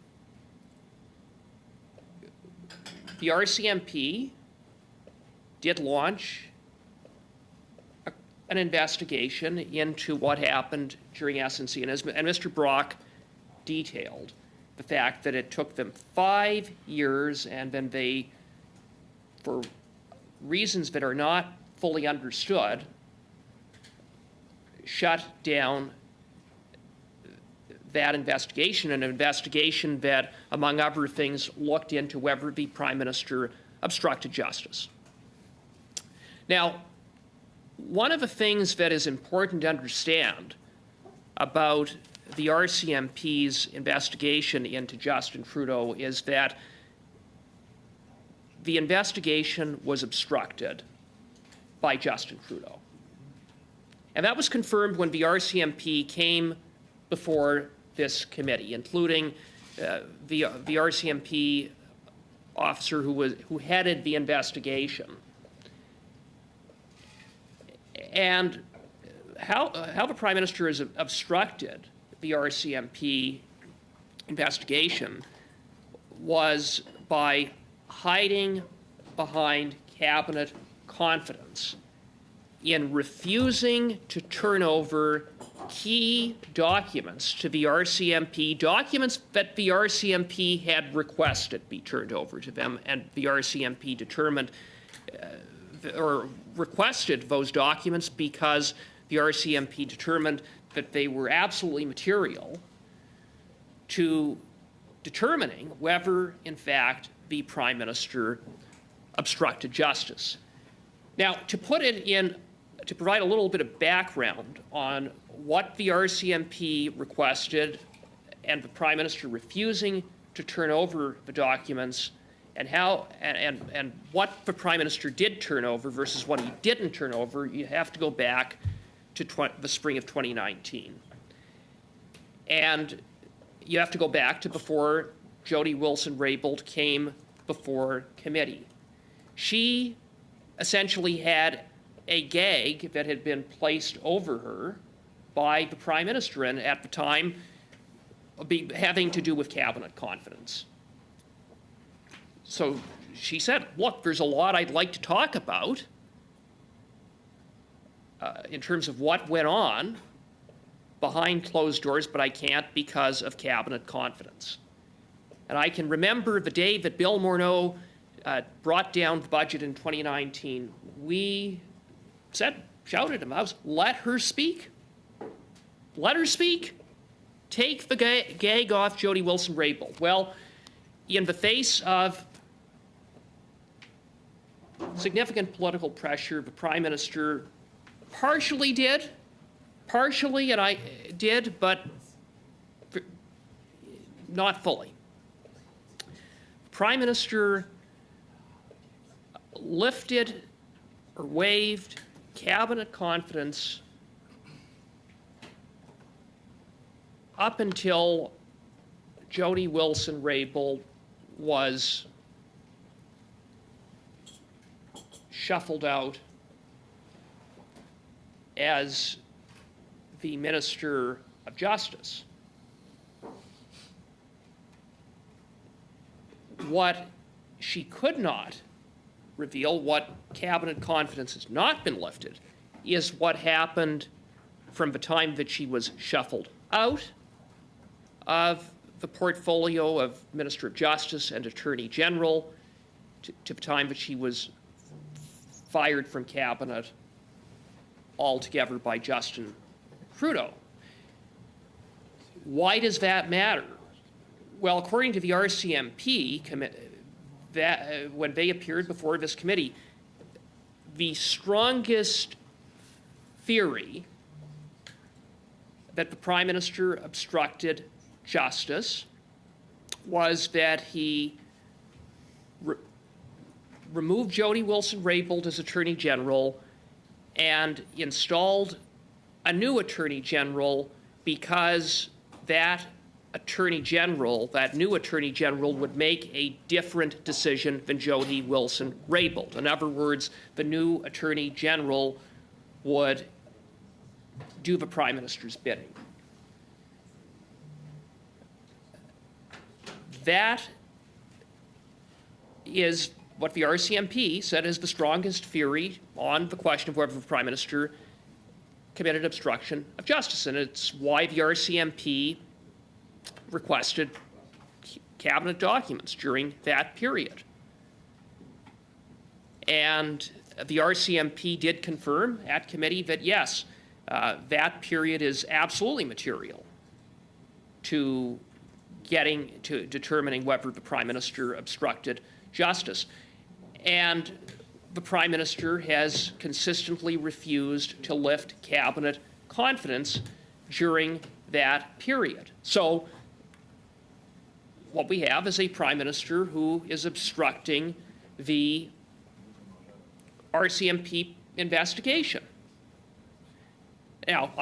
the RCMP did launch an investigation into what happened during SNC, and Mr. Brock detailed the fact that it took them 5 years, and then they, for reasons that are not fully understood, shut down that investigation, an investigation that, among other things, looked into whether the Prime Minister obstructed justice. Now, one of the things that is important to understand about the RCMP's investigation into Justin Trudeau is that the investigation was obstructed by Justin Trudeau. And that was confirmed when the RCMP came before this committee, including the RCMP officer who headed the investigation. And how the Prime Minister has obstructed the RCMP investigation was by hiding behind cabinet confidence in refusing to turn over key documents to the RCMP, documents that the RCMP had requested be turned over to them, and the RCMP determined or requested those documents because the RCMP determined that they were absolutely material to determining whether, in fact, the Prime Minister obstructed justice. Now, to provide a little bit of background on what the RCMP requested and the Prime Minister refusing to turn over the documents, and how and what the Prime Minister did turn over versus what he didn't turn over, you have to go back to the spring of 2019. And you have to go back to before Jody Wilson-Raybould came before committee. She essentially had a gag that had been placed over her by the Prime Minister, and at the time having to do with cabinet confidence. So she said, look, there's a lot I'd like to talk about in terms of what went on behind closed doors, but I can't because of cabinet confidence. And I can remember the day that Bill Morneau brought down the budget in 2019. We said, shouted at him, let her speak. Let her speak. Take the gag off Jody Wilson-Raybould. Well, in the face of significant political pressure, the Prime Minister partially, and I did, but not fully. Prime Minister lifted or waived cabinet confidence up until Jody Wilson-Raybould was shuffled out as the Minister of Justice. What she could not reveal, what cabinet confidence has not been lifted, is what happened from the time that she was shuffled out of the portfolio of Minister of Justice and Attorney General to the time that she was fired from cabinet altogether by Justin Trudeau. Why does that matter? Well, according to the RCMP, when they appeared before this committee, the strongest theory that the Prime Minister obstructed justice was that he removed Jody Wilson-Raybould as Attorney General and installed a new Attorney General because that Attorney General, that new Attorney General, would make a different decision than Jody Wilson-Raybould. In other words, the new Attorney General would do the Prime Minister's bidding. That is what the RCMP said is the strongest theory on the question of whether the Prime Minister committed obstruction of justice, and it's why the RCMP requested cabinet documents during that period. And the RCMP did confirm at committee that, yes, that period is absolutely material to determining whether the Prime Minister obstructed justice. And the Prime Minister has consistently refused to lift cabinet confidence during that period. So what we have is a Prime Minister who is obstructing the RCMP investigation. Now,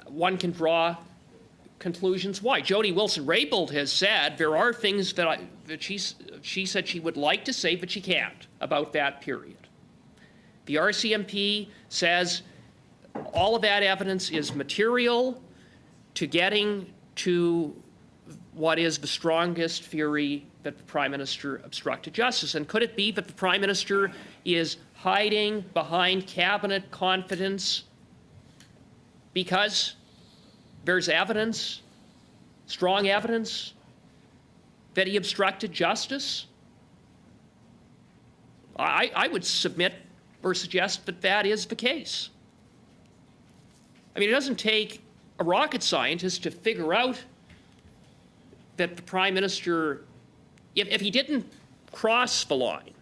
one can draw conclusions why. Jody Wilson-Raybould has said there are things that she said she would like to say, but she can't about that period. The RCMP says all of that evidence is material to getting to what is the strongest theory that the Prime Minister obstructed justice. And could it be that the Prime Minister is hiding behind cabinet confidence because there's evidence, strong evidence, that he obstructed justice? I would submit or suggest that that is the case. I mean, it doesn't take a rocket scientist to figure out that the Prime Minister, if he didn't cross the line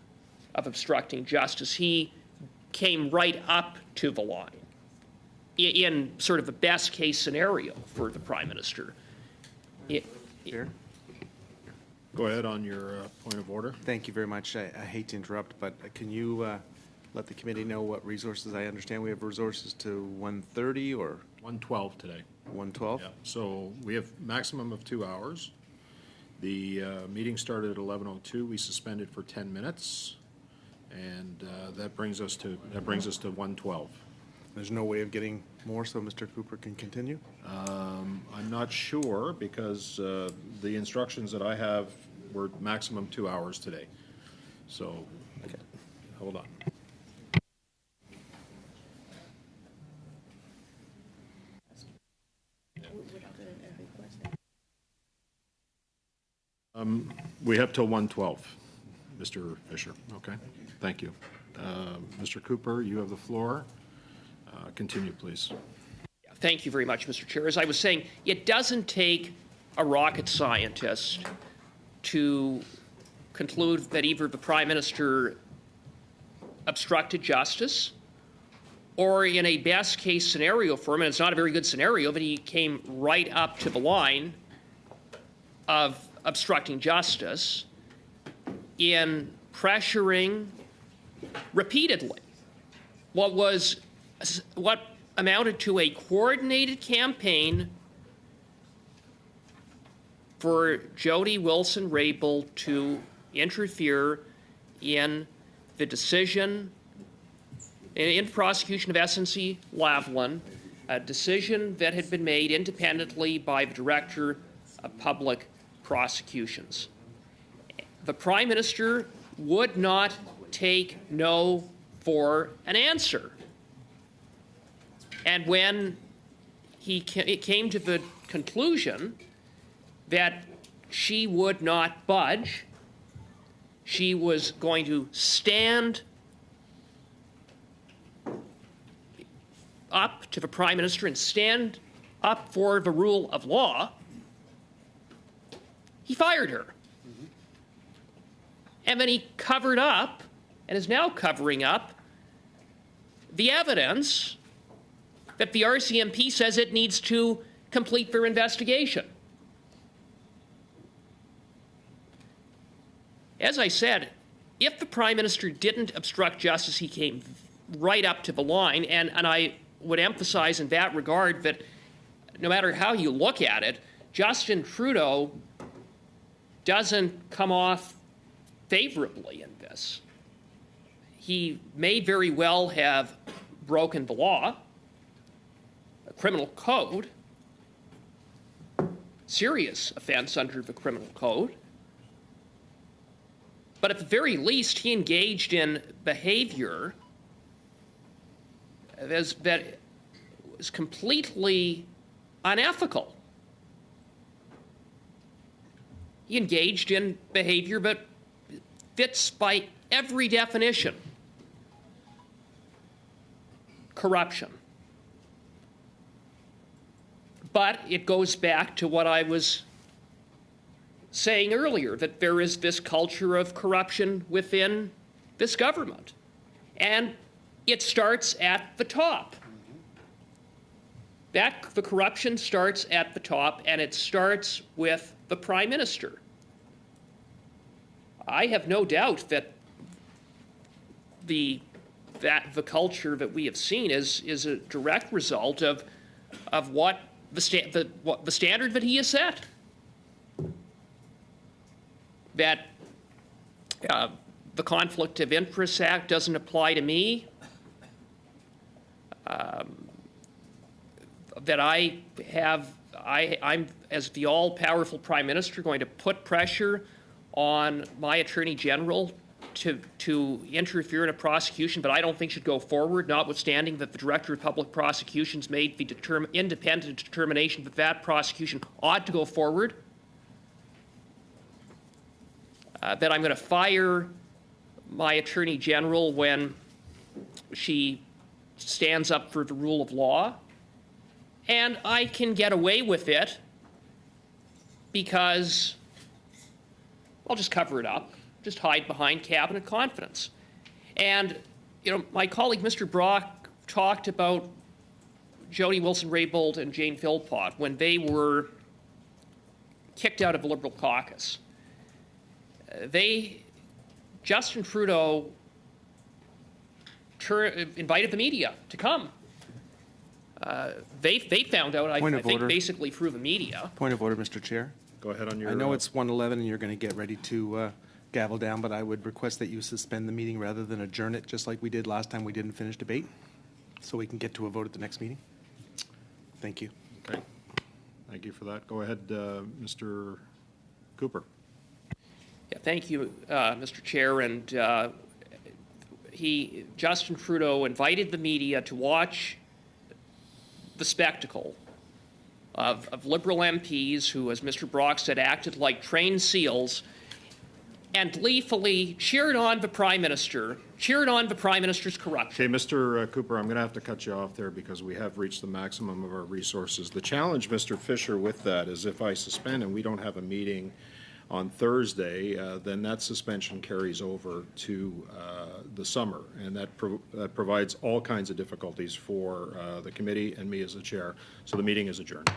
of obstructing justice, he came right up to the line in sort of the best case scenario for the Prime Minister. Chair? Go ahead on your point of order. Thank you very much. I hate to interrupt, but can you let the committee know what resources? I understand we have resources to 1:30 or 1:12 today. 1:12? Yeah, so we have maximum of 2 hours. The meeting started at 11:02. We suspended for 10 minutes, and that brings us to 1:12. There's no way of getting more, so Mr. Cooper can continue? I'm not sure because the instructions that I have we're maximum 2 hours today. So, hold on. We have till 1:12, Mr. Fisher, okay? Thank you. Mr. Cooper, you have the floor. Continue, please. Thank you very much, Mr. Chair. As I was saying, it doesn't take a rocket scientist to conclude that either the Prime Minister obstructed justice, or in a best case scenario for him, and it's not a very good scenario, but he came right up to the line of obstructing justice in pressuring repeatedly what amounted to a coordinated campaign for Jody Wilson-Raybould to interfere in the decision in prosecution of SNC Lavalin, a decision that had been made independently by the Director of Public Prosecutions. The Prime Minister would not take no for an answer. And when it came to the conclusion that she would not budge, she was going to stand up to the Prime Minister and stand up for the rule of law, he fired her. And then he covered up, and is now covering up, the evidence that the RCMP says it needs to complete their investigation. As I said, if the Prime Minister didn't obstruct justice, he came right up to the line, and I would emphasize in that regard that no matter how you look at it, Justin Trudeau doesn't come off favorably in this. He may very well have broken the law, a criminal code, serious offense under the criminal code, but at the very least he engaged in behavior that was completely unethical. He engaged in behavior that fits by every definition corruption. But it goes back to what I was saying earlier, that there is this culture of corruption within this government. And it starts at the top. The corruption starts at the top, and it starts with the Prime Minister. I have no doubt that the culture that we have seen is a direct result of what the standard that he has set. That the Conflict of Interest Act doesn't apply to me. That I'm, as the all-powerful Prime Minister, going to put pressure on my Attorney General to interfere in a prosecution, but I don't think should go forward, notwithstanding that the Director of Public Prosecutions made the independent determination that that prosecution ought to go forward. That I'm going to fire my Attorney General when she stands up for the rule of law. And I can get away with it because I'll just cover it up, just hide behind cabinet confidence. And, my colleague Mr. Brock talked about Jody Wilson-Raybould and Jane Philpott when they were kicked out of the Liberal caucus. Justin Trudeau invited the media to come. They found out, I think, basically through the media. Point of order, Mr. Chair. Go ahead on your... I know it's 1:11 and you're going to get ready to gavel down, but I would request that you suspend the meeting rather than adjourn it, just like we did last time we didn't finish debate, so we can get to a vote at the next meeting. Thank you. Okay. Thank you for that. Go ahead, Mr. Cooper. Yeah, thank you, Mr. Chair. And Justin Trudeau invited the media to watch the spectacle of Liberal MPs who, as Mr. Brock said, acted like trained seals and gleefully cheered on the Prime Minister, cheered on the Prime Minister's corruption. Okay, Mr. Cooper, I'm going to have to cut you off there because we have reached the maximum of our resources. The challenge, Mr. Fisher, with that is if I suspend and we don't have a meeting on Thursday, then that suspension carries over to the summer, and that provides all kinds of difficulties for the committee and me as the chair. So the meeting is adjourned.